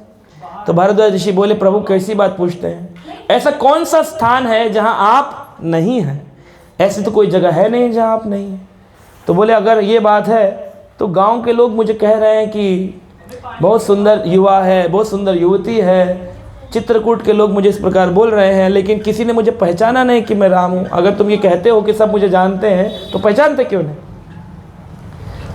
तो भारद्वाज ऋषि बोले प्रभु कैसी बात पूछते हैं, ऐसा कौन सा स्थान है जहां आप नहीं हैं? ऐसी तो कोई जगह है नहीं जहां आप नहीं हैं। तो बोले अगर ये बात है तो गांव के लोग मुझे कह रहे हैं कि बहुत सुंदर युवा है, बहुत सुंदर युवती है, चित्रकूट के लोग मुझे इस प्रकार बोल रहे हैं, लेकिन किसी ने मुझे पहचाना नहीं कि मैं राम हूँ। अगर तुम ये कहते हो कि सब मुझे जानते हैं तो पहचानते क्यों नहीं?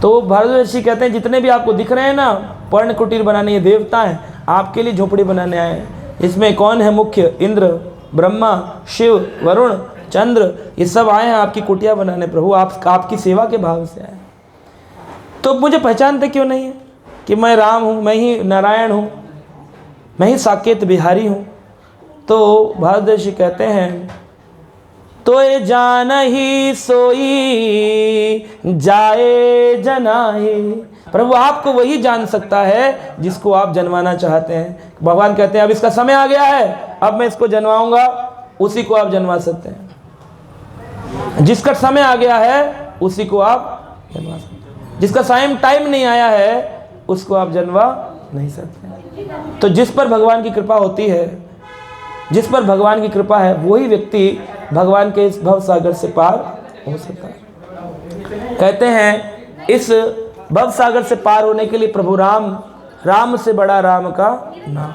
तो भारद्वाज ऋषि कहते हैं जितने भी आपको दिख रहे हैं ना पर्ण कुटीर बनाने, ये देवता हैं, आपके लिए झोपड़ी बनाने आए हैं। इसमें कौन है मुख्य? इंद्र, ब्रह्मा, शिव, वरुण, चंद्र, ये सब आए हैं आपकी कुटिया बनाने। प्रभु आपकी सेवा के भाव से आए, तो मुझे पहचानते क्यों नहीं है कि मैं राम हूँ, मैं ही नारायण हूँ, मैं ही साकेत बिहारी हूँ? तो भारद्वाज ऋषि कहते हैं तो ये जान ही सोई जाए जनाही। प्रभु आपको वही जान सकता है जिसको आप जनवाना चाहते हैं। भगवान कहते हैं अब इसका समय आ गया है, अब मैं इसको जनवाऊंगा, उसी को आप जनवा सकते हैं। जिसका समय आ गया है उसी को आप जनवा सकते हैं, जिसका टाइम नहीं आया है उसको आप जनवा नहीं सकते। तो जिस पर भगवान की कृपा होती है, जिस पर भगवान की कृपा है, वही व्यक्ति भगवान के इस भव सागर से पार हो सकता है। कहते हैं इस भव सागर से पार होने के लिए प्रभु राम से बड़ा राम का नाम।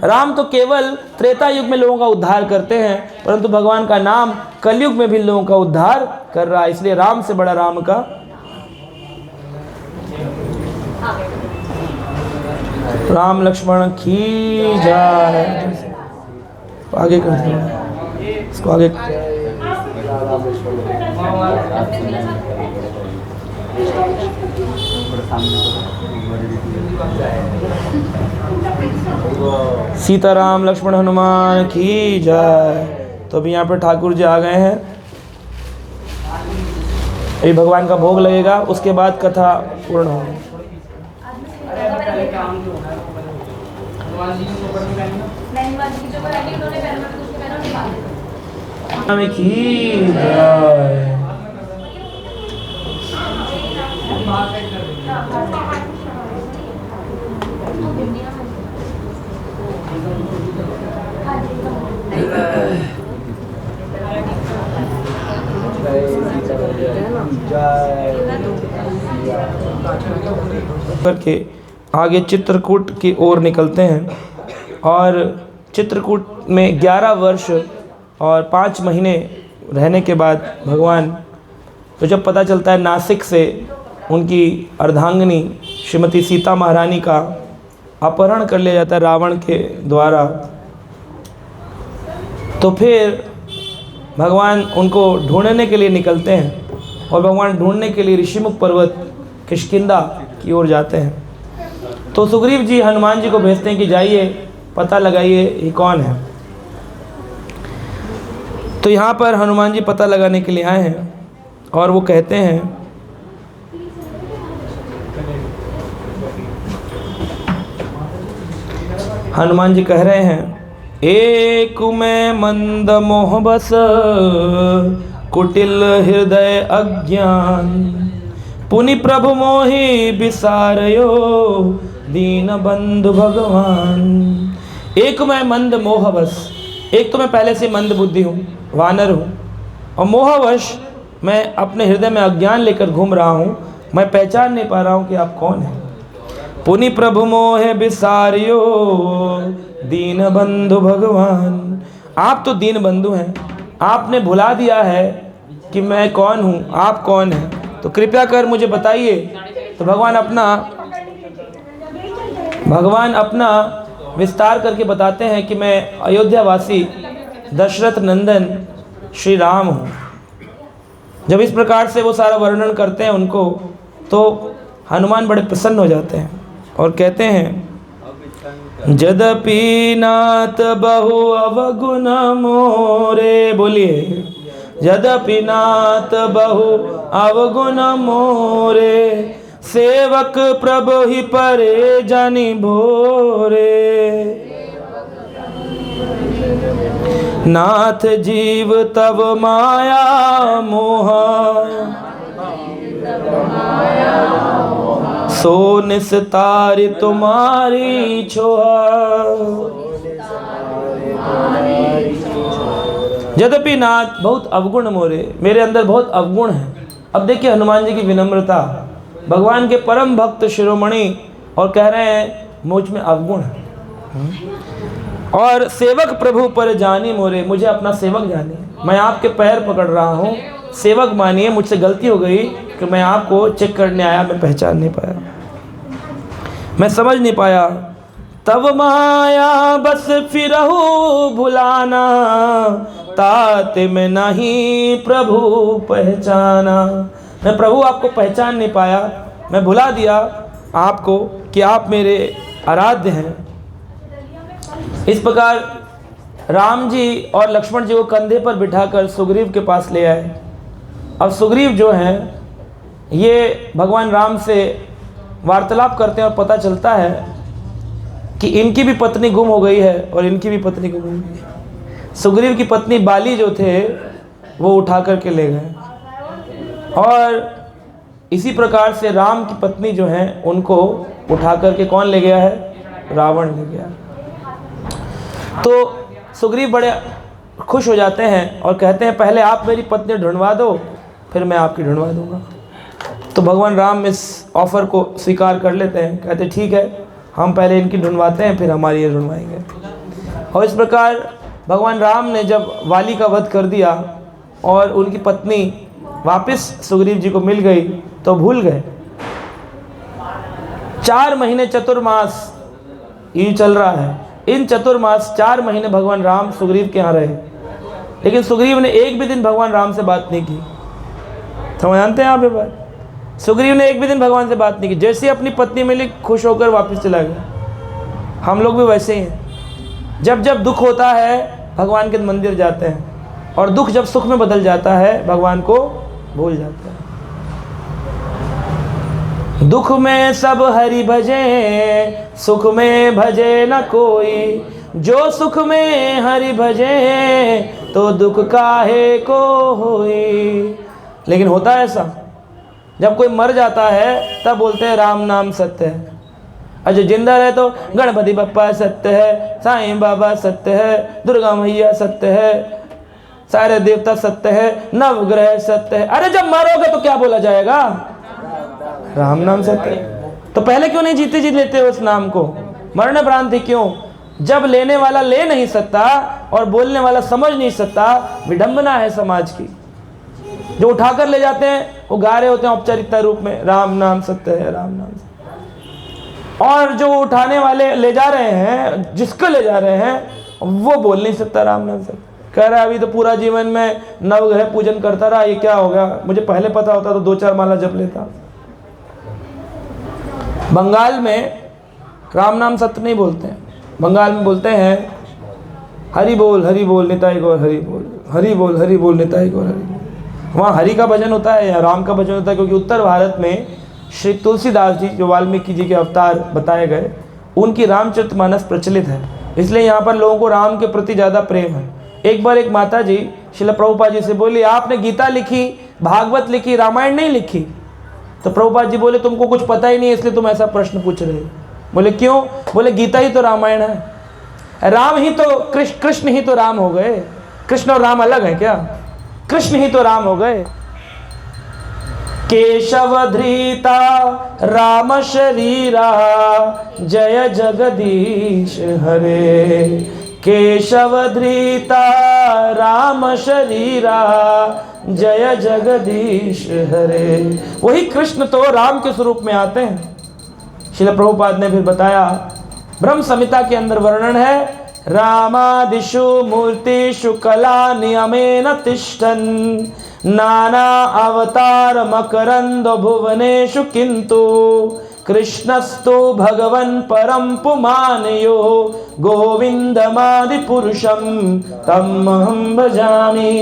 राम तो केवल त्रेता युग में लोगों का उद्धार करते हैं, परंतु भगवान का नाम कलयुग में भी लोगों का उद्धार कर रहा है, इसलिए राम से बड़ा राम का। राम लक्ष्मण की जय। आगे कर दो इसको, आगे सीताराम लक्ष्मण हनुमान की जय। तो अभी यहाँ पर ठाकुर जी आ गए हैं, अभी भगवान का भोग लगेगा, उसके बाद कथा पूर्ण होगी। की जय। करके आगे चित्रकूट की ओर निकलते हैं, और चित्रकूट में 11 वर्ष और 5 महीने रहने के बाद भगवान तो जब पता चलता है नासिक से उनकी अर्धांगिनी श्रीमती सीता महारानी का अपहरण कर लिया जाता है रावण के द्वारा, तो फिर भगवान उनको ढूंढने के लिए निकलते हैं, और भगवान ढूंढने के लिए ऋषिमुख पर्वत किष्किंधा की ओर जाते हैं। तो सुग्रीव जी हनुमान जी को भेजते हैं कि जाइए पता लगाइए ये कौन है। तो यहाँ पर हनुमान जी पता लगाने के लिए आए हैं, और वो कहते हैं हनुमान जी कह रहे हैं एक में मंद मोह बस कुटिल हृदय अज्ञान पुनि प्रभु मोहि बिसारयो दीन बंधु भगवान। एक मैं मंद मोहवश, एक तो मैं पहले से मंद बुद्धि हूँ, वानर हूँ, और मोहवश मैं अपने हृदय में अज्ञान लेकर घूम रहा हूँ। मैं पहचान नहीं पा रहा हूँ कि आप कौन हैं। पुनि प्रभु मोहे बिसारियो दीन बंधु भगवान। आप तो दीन बंधु हैं, आपने भुला दिया है कि मैं कौन हूँ, आप कौन हैं, तो कृपया कर मुझे बताइए। तो भगवान अपना विस्तार करके बताते हैं कि मैं अयोध्यावासी दशरथ नंदन श्री राम हूँ। जब इस प्रकार से वो सारा वर्णन करते हैं उनको, तो हनुमान बड़े प्रसन्न हो जाते हैं और कहते हैं, यद्यपि नाथ बहु अवगुण मोरे, बोलिए, यद्यपि नाथ बहु अवगुण मोरे, सेवक प्रभु ही परे जानि भोरे। नाथ जीव तब माया मोह, सो निस्तारि तुम्हारी छोहा। यद्यपि नाथ बहुत अवगुण मोरे, मेरे अंदर बहुत अवगुण है। अब देखिए हनुमान जी की विनम्रता, भगवान के परम भक्त शिरोमणि, और कह रहे हैं मुझ में अवगुण है। और सेवक प्रभु पर जानी मोरे, मुझे अपना सेवक जानिए, मैं आपके पैर पकड़ रहा हूँ, सेवक मानिए, मुझसे गलती हो गई कि मैं आपको चेक करने आया, मैं पहचान नहीं पाया, मैं समझ नहीं पाया। तब माया बस फिरहु भुलाना, ताते में नहीं प्रभु पहचाना। मैं प्रभु आपको पहचान नहीं पाया, मैं भुला दिया आपको कि आप मेरे आराध्य हैं। इस प्रकार राम जी और लक्ष्मण जी को कंधे पर बिठाकर सुग्रीव के पास ले आए। अब सुग्रीव जो हैं, ये भगवान राम से वार्तालाप करते हैं और पता चलता है कि इनकी भी पत्नी गुम हो गई है और इनकी भी पत्नी गुम हो गई है। सुग्रीव की पत्नी बाली जो थे वो उठा करके ले गए, और इसी प्रकार से राम की पत्नी जो हैं उनको उठा करके कौन ले गया है? रावण ले गया। तो सुग्रीव बड़े खुश हो जाते हैं और कहते हैं पहले आप मेरी पत्नी ढूंढवा दो, फिर मैं आपकी ढूंढवा दूंगा। तो भगवान राम इस ऑफ़र को स्वीकार कर लेते हैं, कहते ठीक है, हम पहले इनकी ढूंढवाते हैं, फिर हमारी ये ढूंढवाएंगे। और इस प्रकार भगवान राम ने जब वाली का वध कर दिया और उनकी पत्नी वापस सुग्रीव जी को मिल गई, तो भूल गए। 4 महीने चतुर्मास ये चल रहा है। इन चतुर्मास 4 महीने भगवान राम सुग्रीव के यहाँ रहे, लेकिन सुग्रीव ने एक भी दिन भगवान राम से बात नहीं की। समझते हैं आप ये बात? सुग्रीव ने एक भी दिन भगवान से बात नहीं की। जैसे ही अपनी पत्नी मिली, खुश होकर वापस चला गया। हम लोग भी वैसे ही हैं। जब जब दुख होता है भगवान के मंदिर जाते हैं, और दुख जब सुख में बदल जाता है भगवान को भूल जाते हैं। दुख में सब हरि भजे, सुख में भजे न कोई। जो सुख में हरि भजे, तो दुख काहे को होई। लेकिन होता है ऐसा, जब कोई मर जाता है तब बोलते हैं राम नाम सत्य है। और जो जिंदा रहे तो गणपति बप्पा सत्य है, साईं बाबा सत्य है, दुर्गा मैया सत्य है, सारे देवता सत्य है, नवग्रह सत्य है। अरे जब मरोगे तो क्या बोला जाएगा? राम नाम सत्य है। तो पहले क्यों नहीं जीते जी लेते उस नाम को? मरण भ्रांति क्यों? जब लेने वाला ले नहीं सकता और बोलने वाला समझ नहीं सकता, विडंबना है समाज की। जो उठाकर ले जाते हैं वो गा रहे होते हैं औपचारिकता रूप में, राम नाम सत्य है, राम नाम सत्य। और जो उठाने वाले ले जा रहे हैं, जिसको ले जा रहे हैं, वो बोल नहीं सकता राम नाम सत्य। कह रहा है अभी तो पूरा जीवन में नवग्रह पूजन करता रहा, ये क्या हो गया? मुझे पहले पता होता तो 2-4 माला जप लेता। बंगाल में राम नाम सत्य नहीं बोलते हैं। बंगाल में बोलते हैं हरि बोल निताई गौर हरि बोल, हरि बोल निताई गौर हरि बोल। वहाँ हरि का भजन होता है या राम का भजन होता है, क्योंकि उत्तर भारत में श्री तुलसीदास जी जो वाल्मीकि जी के अवतार बताए गए, उनकी रामचरितमानस प्रचलित है। इसलिए यहाँ पर लोगों को राम के प्रति ज़्यादा प्रेम है। एक बार एक माता जी श्रील प्रभुपाद जी से बोली, आपने गीता लिखी, भागवत लिखी, रामायण नहीं लिखी। तो प्रभुपाद जी बोले, तुमको कुछ पता ही नहीं है इसलिए तुम ऐसा प्रश्न पूछ रहे हो। बोले क्यों? बोले गीता ही तो रामायण है, राम ही तो कृष्ण ही तो राम हो गए। कृष्ण और राम अलग है क्या? कृष्ण ही तो राम हो गए। केशव धृता राम शरीरा जय जगदीश हरे। केशव धृता राम शरीरा जय जगदीश हरे। वही कृष्ण तो राम के स्वरूप में आते हैं। श्रील प्रभुपाद ने फिर बताया, ब्रह्म संहिता के अंदर वर्णन है, रामादिषु मूर्तिषु कला नियमेन तिष्ठन् नाना अवतार मकरंद भुवनेषु किंतु कृष्णस्तु भगवन् परम पुमानयो गोविंदमादि पुरुषम तमहं भजामि।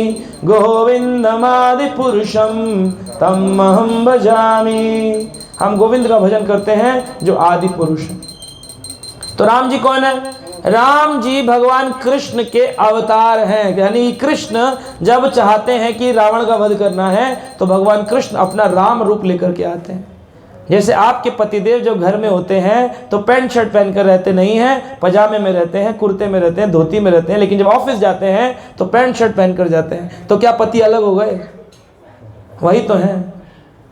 गोविंदमादि पुरुषम तमहं भजामि। हम गोविंद का भजन करते हैं जो आदि पुरुष है। तो राम जी कौन है? राम जी भगवान कृष्ण के अवतार हैं। यानी कृष्ण जब चाहते हैं कि रावण का वध करना है तो भगवान कृष्ण अपना राम रूप लेकर के आते हैं। जैसे आपके पतिदेव जब घर में होते हैं तो पैंट शर्ट पहनकर रहते नहीं हैं, पजामे में रहते हैं, कुर्ते में रहते हैं, धोती में रहते हैं, लेकिन जब ऑफिस जाते हैं तो पैंट शर्ट पहनकर जाते हैं। तो क्या पति अलग हो गए? वही तो है।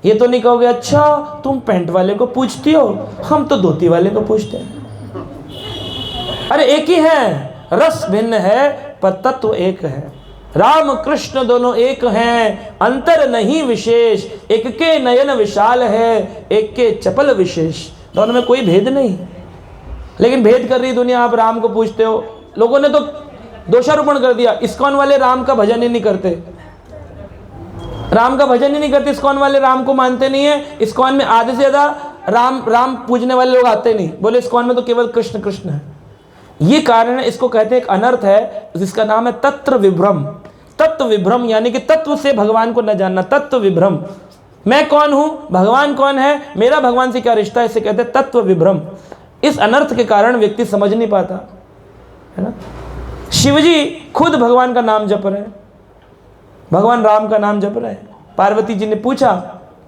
ये तो नहीं कहोगे अच्छा तुम पैंट वाले को पूछती हो, हम तो धोती वाले को पूछते हैं। अरे एक ही है, रस भिन्न है पर तत्व एक है। राम कृष्ण दोनों एक हैं, अंतर नहीं विशेष। एक के नयन विशाल है, एक के चपल विशेष। दोनों में कोई भेद नहीं, लेकिन भेद कर रही दुनिया। आप राम को पूछते हो, लोगों ने तो दोषारोपण कर दिया, इस्कॉन वाले राम का भजन ही नहीं करते, राम का भजन ही नहीं करते। इस्कॉन वाले राम को मानते नहीं है। इस्कॉन में आधे से ज्यादा राम पूजने वाले लोग आते नहीं, बोले इस्कॉन में तो केवल कृष्ण कृष्ण है। ये कारण है, इसको कहते हैं, एक अनर्थ है जिसका नाम है तत्व विभ्रम। तत्व विभ्रम यानी कि तत्व से भगवान को न जानना, तत्व विभ्रम। मैं कौन हूं, भगवान कौन है, मेरा भगवान से क्या रिश्ता है, इसे कहते हैं तत्व विभ्रम। इस अनर्थ के कारण व्यक्ति समझ नहीं पाता है ना। शिवजी खुद भगवान का नाम जप रहे हैं, भगवान राम का नाम जप रहे हैं। पार्वती जी ने पूछा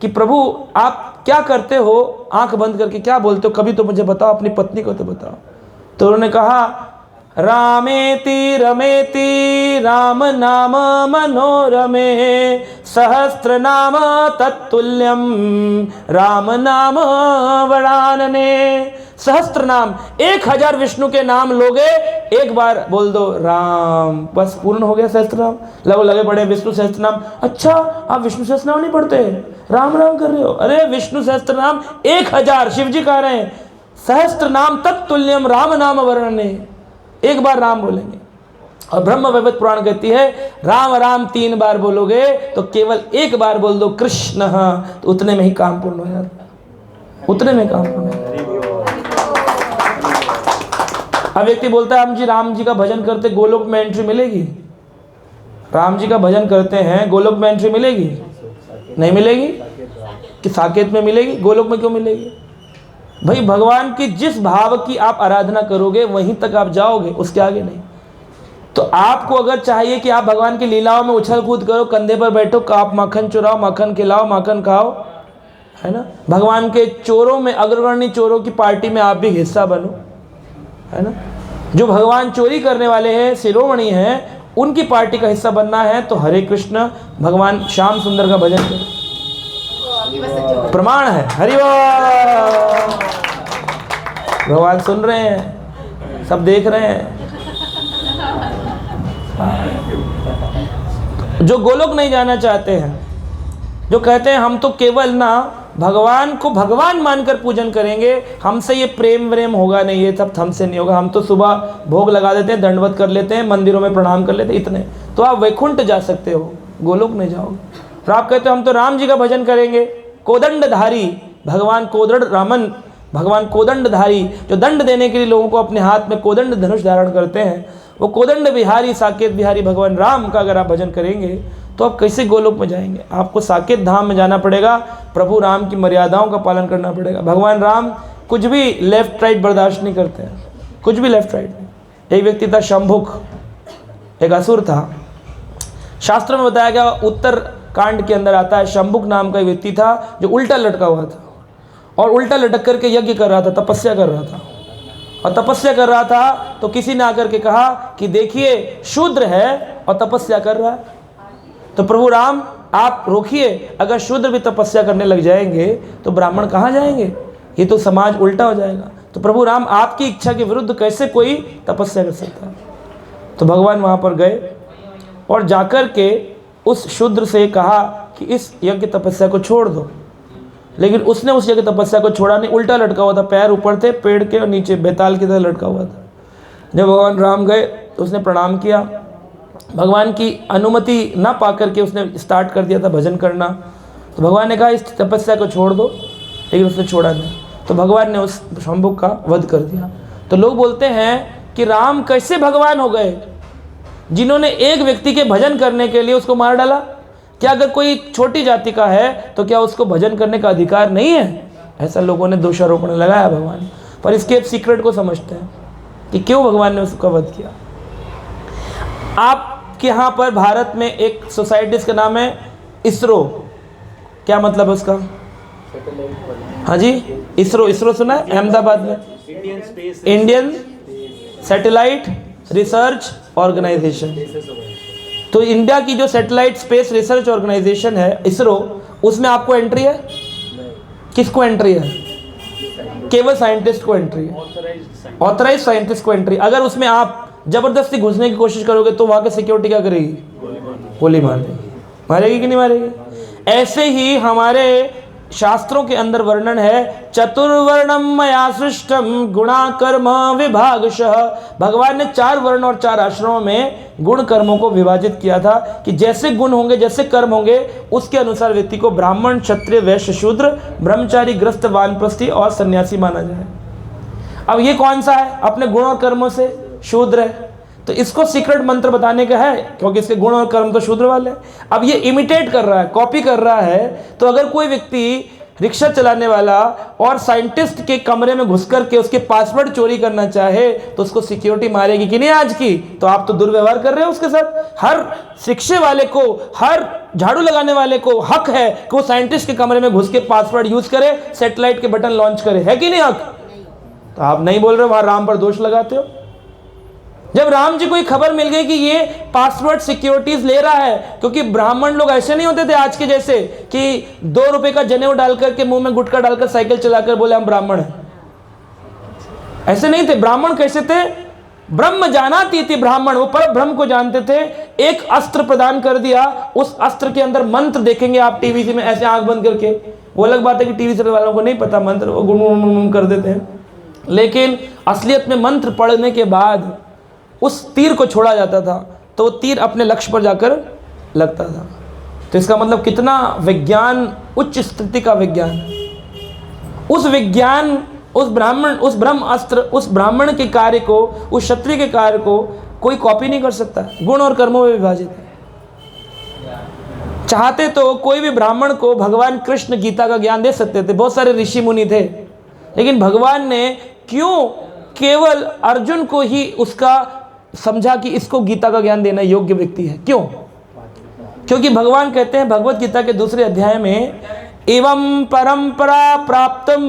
कि प्रभु आप क्या करते हो, आंख बंद करके क्या बोलते हो, कभी तो मुझे बताओ, अपनी पत्नी को तो बताओ। तो उन्होंने कहा रामेति रमेति राम नाम मनोरमे सहस्त्र नाम तत्तुल्यम राम नाम वरानने। सहस्त्र नाम, 1000 विष्णु के नाम लोगे, एक बार बोल दो राम, बस पूर्ण हो गया सहस्त्र नाम। लगो लगे पड़े विष्णु सहस्त्र नाम। अच्छा आप विष्णु सहस्त्र नाम नहीं पढ़ते, राम राम कर रहे हो? अरे विष्णु सहस्त्र नाम 1000, शिव जी कह रहे हैं सहस्त्र नाम तत्तुल्यम राम नाम वर्णने। एक बार राम बोलेंगे। और ब्रह्म वैवर्त पुराण कहती है राम राम 3 बार बोलोगे तो केवल एक बार बोल दो कृष्ण, तो उतने में ही काम पूर्ण हो जाता, उतने में काम पूर्ण हो जाता। अब व्यक्ति बोलता है हम जी राम जी का भजन करते गोलोक में एंट्री मिलेगी? राम जी का भजन करते हैं गोलोक में एंट्री मिलेगी? नहीं मिलेगी। कि साकेत में मिलेगी, गोलोक में क्यों मिलेगी? भाई भगवान की जिस भाव की आप आराधना करोगे वहीं तक आप जाओगे, उसके आगे नहीं। तो आपको अगर चाहिए कि आप भगवान की लीलाओं में उछल कूद करो, कंधे पर बैठो, आप माखन चुराओ, माखन खिलाओ, माखन खाओ, है ना, भगवान के चोरों में, अग्रगण्य चोरों की पार्टी में आप भी हिस्सा बनो, है ना। जो भगवान चोरी करने वाले हैं, शिरोमणि हैं, उनकी पार्टी का हिस्सा बनना है तो हरे कृष्ण भगवान श्याम सुंदर का भजन करो, प्रमाण है। हरि बोल। भगवान सुन रहे हैं, सब देख रहे हैं। जो गोलोक नहीं जाना चाहते हैं, जो कहते हैं हम तो केवल ना भगवान को भगवान मानकर पूजन करेंगे, हमसे ये प्रेम व्रेम होगा नहीं, ये सब हमसे नहीं होगा, हम तो सुबह भोग लगा देते हैं, दंडवत कर लेते हैं, मंदिरों में प्रणाम कर लेते हैं, इतने तो आप वैकुंठ जा सकते हो, गोलोक नहीं जाओगे। और आप कहते हो हम तो राम जी का भजन करेंगे, कोदंडधारी भगवान कोदंड रामन, भगवान कोदंडधारी जो दंड देने के लिए लोगों को अपने हाथ में कोदंड धनुष धारण करते हैं, वो कोदंड बिहारी साकेत बिहारी भगवान राम का अगर आप भजन करेंगे तो आप कैसे गोलोक में जाएंगे? आपको साकेत धाम में जाना पड़ेगा, प्रभु राम की मर्यादाओं का पालन करना पड़ेगा। भगवान राम कुछ भी लेफ्ट राइट बर्दाश्त नहीं करते हैं, कुछ भी लेफ्ट राइट नहीं। एक व्यक्ति था शंभुक, एक असुर था। शास्त्र में बताया गया, उत्तर कांड के अंदर आता है, शंभुक नाम का व्यक्ति था जो उल्टा लटका हुआ था। और उल्टा लटक करके यज्ञ कर रहा था, तपस्या कर रहा था। और तपस्या कर रहा था तो किसी ने आकर के कहा कि देखिए शूद्र है और तपस्या कर रहा है। तो प्रभु राम आप रोकिए, अगर शूद्र भी तपस्या करने लग जाएंगे तो ब्राह्मण कहाँ जाएंगे, ये तो समाज उल्टा हो जाएगा। तो प्रभु राम आपकी इच्छा के विरुद्ध कैसे कोई तपस्या कर सकता है। तो भगवान वहाँ पर गए और जाकर के उस शूद्र से कहा कि इस यज्ञ तपस्या को छोड़ दो। लेकिन उसने उस यज्ञ तपस्या को छोड़ा नहीं, उल्टा लटका हुआ था, पैर ऊपर थे, पेड़ के और नीचे बेताल की तरह लटका हुआ था। जब भगवान राम गए तो उसने प्रणाम किया, भगवान की अनुमति ना पा करके उसने स्टार्ट कर दिया था भजन करना। तो भगवान ने कहा इस तपस्या को छोड़ दो, लेकिन उसने छोड़ा नहीं। तो भगवान ने उस शंभुक का वध कर दिया। तो लोग बोलते हैं कि राम कैसे भगवान हो गए, जिन्होंने एक व्यक्ति के भजन करने के लिए उसको मार डाला। क्या अगर कोई छोटी जाति का है तो क्या उसको भजन करने का अधिकार नहीं है? ऐसा लोगों ने दोषारोपण लगाया भगवान पर। इसके सीक्रेट को समझते हैं कि क्यों भगवान ने उसका वध किया। आपके यहाँ पर भारत में एक सोसाइटी का नाम है इसरो। क्या मतलब है उसका? हाँ जी, इसरो। इसरो सुना है? अहमदाबाद में इंडियन सैटेलाइट रिसर्च ऑर्गेनाइजेशन। तो इंडिया की जो सैटेलाइट स्पेस रिसर्च ऑर्गेनाइजेशन है इसरो, उसमें आपको एंट्री है? किसको एंट्री है? केवल साइंटिस्ट को एंट्री है, ऑथराइज साइंटिस्ट को एंट्री। अगर उसमें आप जबरदस्ती घुसने की कोशिश करोगे तो वहां की सिक्योरिटी क्या करेगी? गोली मार देगी। मारेगी कि नहीं मारेगी? ऐसे ही हमारे शास्त्रों के अंदर वर्णन है, चतुर्वर्णम मया सृष्टम गुणा कर्म विभागशः। भगवान ने 4 वर्ण और 4 आश्रमों में गुण कर्मों को विभाजित किया था कि जैसे गुण होंगे, जैसे कर्म होंगे, उसके अनुसार व्यक्ति को ब्राह्मण, क्षत्रिय, वैश्य, शूद्र, ब्रह्मचारी, गृहस्थ, वानप्रस्थी और सन्यासी माना जाए। अब ये कौन सा है? अपने गुण और कर्मों से शूद्र है, तो इसको सीक्रेट मंत्र बताने का है, क्योंकि इसके गुण और कर्म तो शूद्र वाले हैं। अब ये इमिटेट कर रहा है, कॉपी कर रहा है। तो अगर कोई व्यक्ति रिक्शा चलाने वाला और साइंटिस्ट के कमरे में घुस करके उसके पासवर्ड चोरी करना चाहे तो उसको सिक्योरिटी मारेगी कि नहीं आज की? तो आप तो दुर्व्यवहार कर रहे हो उसके साथ। हर शिक्षे वाले को, हर झाड़ू लगाने वाले को हक है कि वो साइंटिस्ट के कमरे में घुस के पासवर्ड यूज करे, सैटेलाइट के बटन लॉन्च करे, है कि नहीं हक? तो आप नहीं बोल रहे हो, वहां राम पर दोष लगाते हो। जब राम जी को खबर मिल गई कि ये पासवर्ड सिक्योरिटीज ले रहा है, क्योंकि ब्राह्मण लोग ऐसे नहीं होते थे आज के जैसे कि 2 रुपए का जनेऊ डालकर के मुंह में गुटखा डालकर साइकिल चलाकर बोले हम ब्राह्मण हैं। ऐसे नहीं थे। ब्राह्मण कैसे थे? ब्रह्म जानाती थी ब्राह्मण, वो पर ब्रह्म को जानते थे। एक अस्त्र प्रदान कर दिया, उस अस्त्र के अंदर मंत्र देखेंगे आप टीवी में ऐसे आंख बंद करके। वो अलग बात है कि टीवी से वालों को नहीं पता मंत्र, वो गुण कर देते हैं, लेकिन असलियत में मंत्र पढ़ने के बाद उस तीर को छोड़ा जाता था तो वो तीर अपने लक्ष्य पर जाकर लगता था। तो इसका मतलब कितना विज्ञान, उच्च स्थिति का विज्ञान। उस विज्ञान, उस ब्राह्मण, उस ब्रह्म अस्त्र, उस ब्राह्मण के कार्य को, उस क्षत्रिय के कार्य को कोई कॉपी नहीं कर सकता। गुण और कर्मों में विभाजित है। चाहते तो कोई भी ब्राह्मण को भगवान कृष्ण गीता का ज्ञान दे सकते थे, बहुत सारे ऋषि मुनि थे, लेकिन भगवान ने क्यों केवल अर्जुन को ही उसका समझा कि इसको गीता का ज्ञान देना योग्य व्यक्ति है? क्यों? क्योंकि भगवान कहते हैं भगवत गीता के 2 अध्याय में, एवं परंपरा प्राप्तम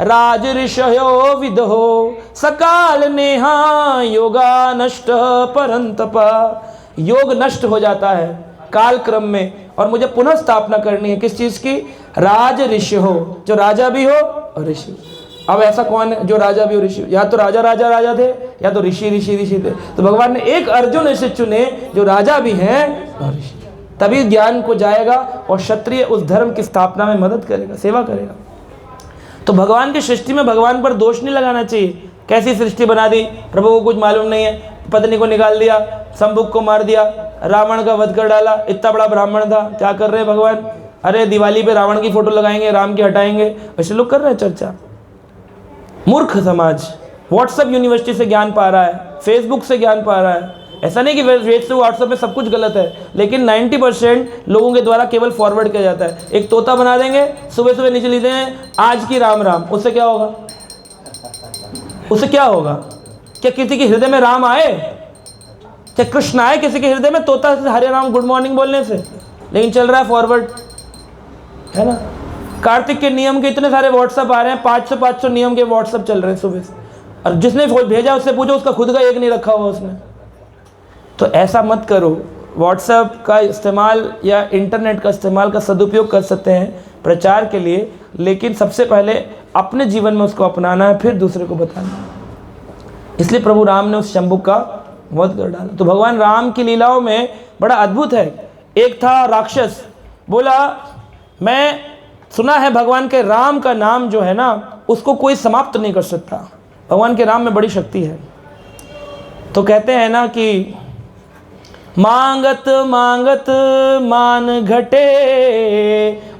राज ऋषयो विदहो सकाल नेहा योगा नष्ट परंतप। योग नष्ट हो जाता है काल क्रम में, और मुझे पुनः स्थापना करनी है किस चीज की? राज ऋषि हो, जो राजा भी हो और ऋषि। अब ऐसा कौन है जो राजा भी हो ऋषि? या तो राजा थे, या तो ऋषि थे। तो भगवान ने एक अर्जुन ऐसे चुने जो राजा भी हैं और ऋषि, तभी ज्ञान को जाएगा और क्षत्रिय उस धर्म की स्थापना में मदद करेगा, सेवा करेगा। तो भगवान की सृष्टि में भगवान पर दोष नहीं लगाना चाहिए। कैसी सृष्टि बना दी, प्रभु को कुछ मालूम नहीं है, पत्नी को निकाल दिया, शंभुक को मार दिया, रावण का वध कर डाला, इतना बड़ा ब्राह्मण था, क्या कर रहे हैं भगवान? अरे दिवाली पे रावण की फोटो लगाएंगे, राम की हटाएंगे, ऐसे लोग कर रहे हैं चर्चा। मूर्ख समाज व्हाट्सएप यूनिवर्सिटी से ज्ञान पा रहा है, फेसबुक से ज्ञान पा रहा है। ऐसा नहीं कि वेब से व्हाट्सएप पे सब कुछ गलत है, लेकिन 90% लोगों के द्वारा केवल फॉरवर्ड किया जाता है। एक तोता बना देंगे, सुबह सुबह नीचे लिखते हैं आज की राम राम, उससे क्या होगा? उससे क्या होगा? क्या किसी के हृदय में राम आए? क्या कृष्ण आए किसी के हृदय में तोता से हरे राम गुड मॉर्निंग बोलने से? लेकिन चल रहा है फॉरवर्ड, है ना? कार्तिक के नियम के इतने सारे व्हाट्सअप आ रहे हैं, 500 नियम के व्हाट्सअप चल रहे हैं सुबह से, और जिसने भेजा उससे पूछो उसका खुद का एक नहीं रखा हुआ उसने। तो ऐसा मत करो। व्हाट्सएप का इस्तेमाल या इंटरनेट का इस्तेमाल का सदुपयोग कर सकते हैं प्रचार के लिए, लेकिन सबसे पहले अपने जीवन में उसको अपनाना है, फिर दूसरे को बताना है। इसलिए प्रभु राम ने उस शंभुक का वध कर डाला। तो भगवान राम की लीलाओं में बड़ा अद्भुत है। एक था राक्षस, बोला मैं सुना है भगवान के राम का नाम जो है ना उसको कोई समाप्त नहीं कर सकता, भगवान के राम में बड़ी शक्ति है। तो कहते हैं ना कि मांगत मांगत मान घटे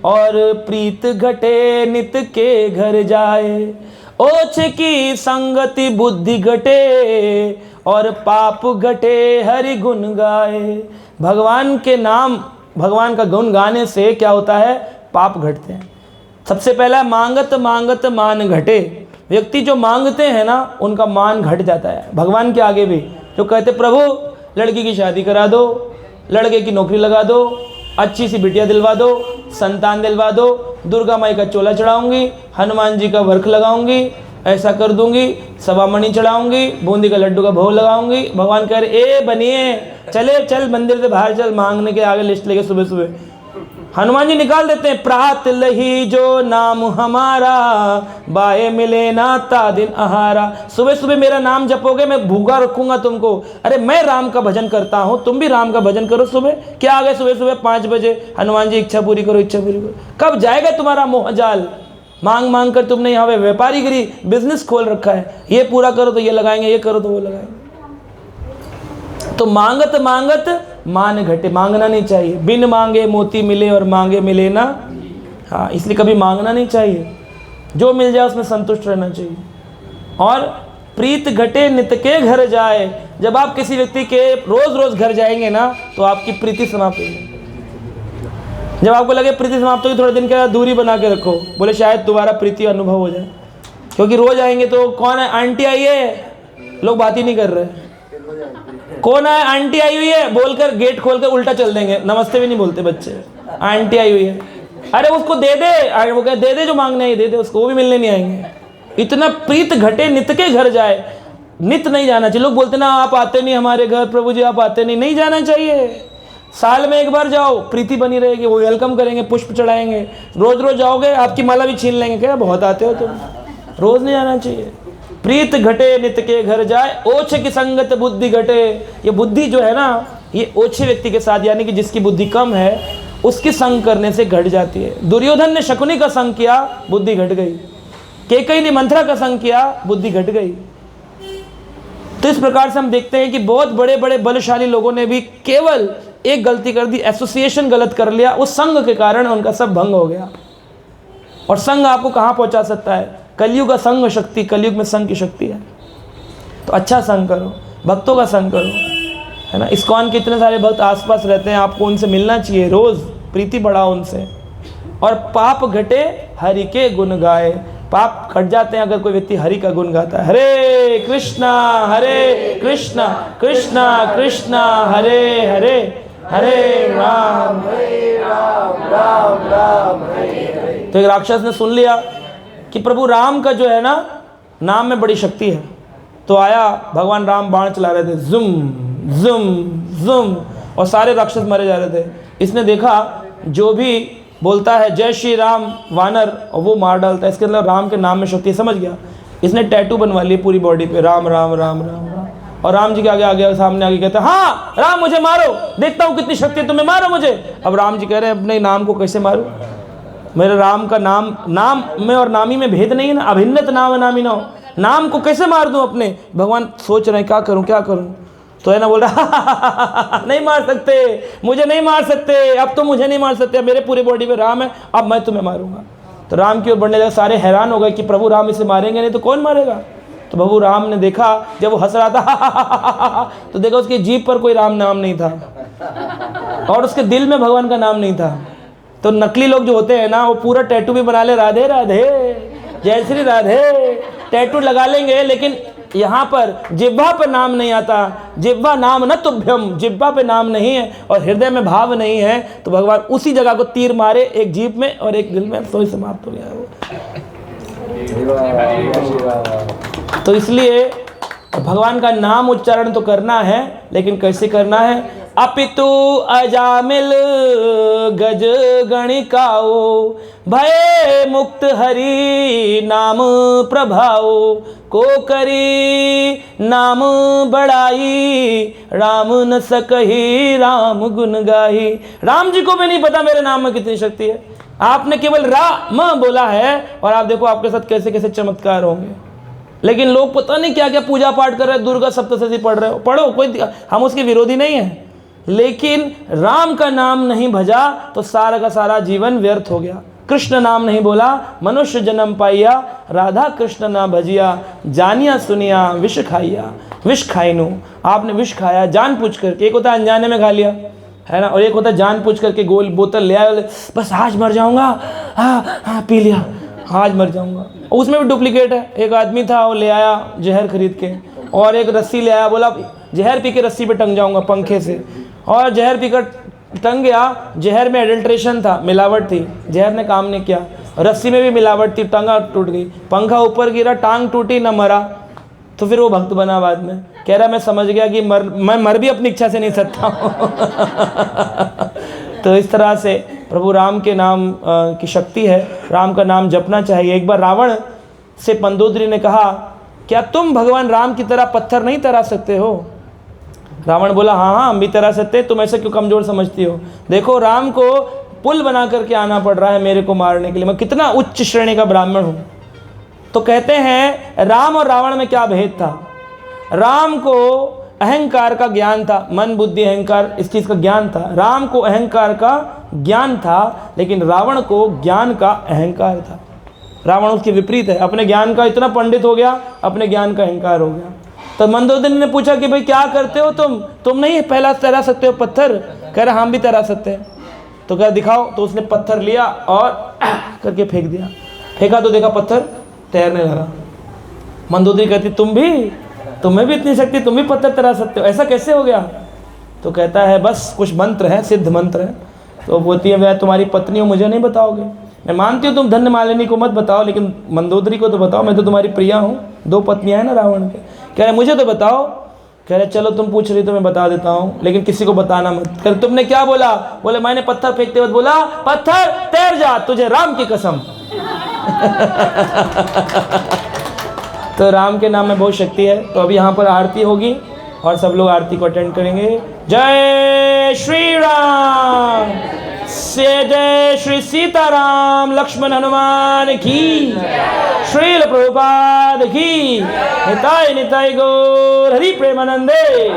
और प्रीत घटे नित के घर जाए, ओछ की संगति बुद्धि घटे और पाप घटे हरि गुण गाए। भगवान के नाम, भगवान का गुण गाने से क्या होता है? पाप घटते हैं। सबसे पहला मांगत मांगत मान घटे। व्यक्ति जो मांगते हैं ना उनका मान घट जाता है भगवान के आगे भी। जो कहते प्रभु लड़की की शादी करा दो, लड़के की नौकरी लगा दो, अच्छी सी बिटिया दिलवा दो, संतान दिलवा दो, दुर्गा माई का चोला चढ़ाऊंगी, हनुमान जी का वर्क लगाऊंगी, ऐसा कर दूंगी, सवा मणि चढ़ाऊंगी, बूंदी का लड्डू का भोग लगाऊंगी। भगवान कह रहे ए बनिए, चले चल मंदिर से बाहर चल, मांगने के आगे लिस्ट लेके सुबह सुबह हनुमान जी निकाल देते हैं, प्रात लही जो नाम हमारा, बाए मिले ना ता दिन आहारा। सुबह सुबह मेरा नाम जपोगे मैं भूखा रखूंगा तुमको। अरे मैं राम का भजन करता हूँ, तुम भी राम का भजन करो। सुबह क्या आ गए सुबह सुबह 5 बजे, हनुमान जी इच्छा पूरी करो, इच्छा पूरी करो। कब जाएगा तुम्हारा मोह जाल? मांग मांग कर तुमने यहाँ पे व्यापारीगिरी बिजनेस खोल रखा है, ये पूरा करो तो ये लगाएंगे, ये करो तो वो लगाएंगे। तो मांगत मांगत मान घटे, मांगना नहीं चाहिए। बिन मांगे मोती मिले और मांगे मिले ना। हाँ, इसलिए कभी मांगना नहीं चाहिए, जो मिल जाए उसमें संतुष्ट रहना चाहिए। और प्रीत घटे नित के घर जाए। जब आप किसी व्यक्ति के रोज रोज घर जाएंगे ना तो आपकी प्रीति समाप्त होगी। जब आपको लगे प्रीति समाप्त होगी, थोड़े दिन के बाद दूरी बना के रखो, बोले शायद दोबारा प्रीति अनुभव हो जाए। क्योंकि रोज आएंगे तो कौन है आंटी आई है, लोग बात ही नहीं कर रहे। कौन है आंटी आई हुई है बोलकर गेट खोलकर उल्टा चल देंगे, नमस्ते भी नहीं बोलते बच्चे। आंटी आई हुई है, अरे उसको दे दे, वो कहे दे दे जो मांगने आई दे दे उसको, वो भी मिलने नहीं आएंगे। इतना प्रीत घटे नित के घर जाए। नित नहीं जाना चाहिए। लोग बोलते ना आप आते नहीं हमारे घर, प्रभु जी आप आते नहीं, नहीं जाना चाहिए। साल में एक बार जाओ, प्रीति बनी रहेगी, वो वेलकम करेंगे, पुष्प चढ़ाएंगे। रोज रोज जाओगे आपकी माला भी छीन लेंगे, क्या बहुत आते हो तुम। रोज नहीं जाना चाहिए। प्रीत घटे नित के घर जाए, ओछे की संगत बुद्धि घटे। ये बुद्धि जो है ना, ये ओछे व्यक्ति के साथ, यानी कि जिसकी बुद्धि कम है उसके संग करने से घट जाती है। दुर्योधन ने शकुनी का संग किया, बुद्धि घट गई। केकई ने मंथरा का संग किया, बुद्धि घट गई। तो इस प्रकार से हम देखते हैं कि बहुत बड़े बड़े बलशाली लोगों ने भी केवल एक गलती कर दी, एसोसिएशन गलत कर लिया, उस संग के कारण उनका सब भंग हो गया। और संग आपको कहाँ पहुँचा सकता है? कलयुग का संग शक्ति, कलयुग में संग की शक्ति है। तो अच्छा संग करो, भक्तों का संग करो, है ना। इस्कॉन के इतने सारे भक्त आसपास रहते हैं, आपको उनसे मिलना चाहिए, रोज़ प्रीति बढ़ाओ उनसे। और पाप घटे हरि के गुण गाए। पाप कट जाते हैं अगर कोई व्यक्ति हरि का गुण गाता है। हरे कृष्णा कृष्णा कृष्णा हरे हरे, हरे राम राम राम हरे। तो एक राक्षस ने सुन लिया कि प्रभु राम का जो है ना नाम में बड़ी शक्ति है। तो आया, भगवान राम बाण चला रहे थे, जुम जुम जुम, और सारे राक्षस मारे जा रहे थे। इसने देखा जो भी बोलता है जय श्री राम वानर, और वो मार डालता है, इसके मतलब राम के नाम में शक्ति है। समझ गया। इसने टैटू बनवा लिए पूरी बॉडी पे, राम राम राम राम राम। और राम जी के आगे आगे सामने आगे कहते हैं हाँ राम मुझे मारो, देखता हूँ कितनी शक्ति है तुम्हें, मारो मुझे। अब राम जी कह रहे हैं अपने नाम को कैसे मारूं? मेरे राम का नाम में और नामी में भेद नहीं है ना, अभिन्नत नाम नामी ना हो, नाम को कैसे मार दूं अपने? भगवान सोच रहे हैं क्या करूं क्या करूं। तो है ना बोल रहा नहीं मार सकते, मुझे नहीं मार सकते, अब तो मुझे नहीं मार सकते, मेरे पूरे बॉडी में राम है, अब मैं तुम्हें मारूंगा। तो राम की ओर बढ़ने लगा। सारे हैरान हो गए कि प्रभु राम इसे मारेंगे नहीं तो कौन मारेगा। तो प्रभु राम ने देखा, जब वो हंस रहा था तो देखा उसकी जीभ पर कोई राम नाम नहीं था और उसके दिल में भगवान का नाम नहीं था। तो नकली लोग जो होते हैं ना, वो पूरा टैटू भी बना ले, राधे राधे जय श्री राधे, टैटू लगा लेंगे, लेकिन यहाँ पर जिह्वा पर नाम नहीं आता, जिह्वा नाम न तुभ्यम, जिह्वा पे नाम नहीं है और हृदय में भाव नहीं है, तो भगवान उसी जगह को तीर मारे, एक जीभ में और एक दिल में, तो समाप्त हो गया वो। तो इसलिए भगवान का नाम उच्चारण तो करना है, लेकिन कैसे करना है? अपितु अजामिल गज गणिकाओ, भय मुक्त हरि नाम प्रभाओ, को करी नाम बड़ाई, राम न सकही राम गुण गाही। राम जी को भी नहीं पता मेरे नाम में कितनी शक्ति है। आपने केवल राम बोला है और आप देखो आपके साथ कैसे कैसे चमत्कार होंगे। लेकिन लोग पता नहीं क्या क्या पूजा पाठ कर रहे हैं, दुर्गा सप्तशती पढ़ रहे हो, पढ़ो, कोई हम उसके विरोधी नहीं है, लेकिन राम का नाम नहीं भजा तो सारा का सारा जीवन व्यर्थ हो गया। कृष्ण नाम नहीं बोला, मनुष्य जन्म पाइया, राधा कृष्ण ना भजिया, जानिया सुनिया विष खाइया। विष खाइनु, आपने विष खाया जानबूझ करके, एक होता है अनजाने में खा लिया है ना, और एक होता है जानबूझ करके गोल बोतल ले आया, बस आज मर जाऊंगा, हाँ पी लिया, आज मर जाऊंगा। उसमें भी डुप्लीकेट है। एक आदमी था, वो ले आया जहर खरीद के, और एक रस्सी ले आया, बोला जहर पी के रस्सी पे टंग जाऊंगा पंखे से, और जहर पीकर टंग गया। जहर में एडल्ट्रेशन था, मिलावट थी, जहर ने काम नहीं किया। रस्सी में भी मिलावट थी, टांगा टूट गई, पंखा ऊपर गिरा, टांग टूटी, न मरा। तो फिर वो भक्त बना बाद में, कह रहा मैं समझ गया कि मैं मर भी अपनी इच्छा से नहीं सकता हूँ। तो इस तरह से प्रभु राम के नाम की शक्ति है, राम का नाम जपना चाहिए। एक बार रावण से मंदोदरी ने कहा, क्या तुम भगवान राम की तरह पत्थर नहीं तरा सकते हो? रावण बोला, हाँ हम भी तरा सकते, तुम ऐसे क्यों कमज़ोर समझती हो? देखो राम को पुल बना करके आना पड़ रहा है मेरे को मारने के लिए, मैं कितना उच्च श्रेणी का ब्राह्मण हूँ। तो कहते हैं राम और रावण में क्या भेद था? राम को अहंकार का ज्ञान था, मन बुद्धि अहंकार इस चीज़ का ज्ञान था। राम को अहंकार का ज्ञान था, लेकिन रावण को ज्ञान का अहंकार था। रावण उसके विपरीत है, अपने ज्ञान का इतना पंडित हो गया, अपने ज्ञान का अहंकार हो गया। तो मंदोदरी ने पूछा कि भाई क्या करते हो तुम नहीं पहला तैरा सकते हो पत्थर? कह रहा हम भी तैरा सकते हैं। तो कह दिखाओ। तो उसने पत्थर लिया और करके फेंक दिया, फेंका तो देखा पत्थर तैरने लगा। मंदोदरी कहती तुम्हें भी इतनी शक्ति, तुम भी पत्थर तैरा सकते हो, ऐसा कैसे हो गया? तो कहता है बस कुछ मंत्र है, सिद्ध मंत्र है। तो बोलती है मैं तुम्हारी पत्नी हूँ, मुझे नहीं बताओगे? मैं मानती हूँ तुम धन्य मालिनी को मत बताओ, लेकिन मंदोदरी को तो बताओ, मैं तो तुम्हारी प्रिया हूँ, 2 पत्नियाँ हैं ना रावण के। कह रहे मुझे तो बताओ। कह रहे चलो तुम पूछ रही तो मैं बता देता हूँ, लेकिन किसी को बताना मत। कह रहे तुमने क्या बोला? बोले मैंने पत्थर फेंकते वक्त बोला, पत्थर तैर जा, तुझे राम की कसम। तो राम के नाम में बहुत शक्ति है। तो अभी यहाँ पर आरती होगी और सब लोग आरती को अटेंड करेंगे। जय श्री राम, जय श्री सीताराम लक्ष्मण हनुमान की, श्रील प्रभुपाद की, निताय निताय गौर हरि प्रेमानंदे।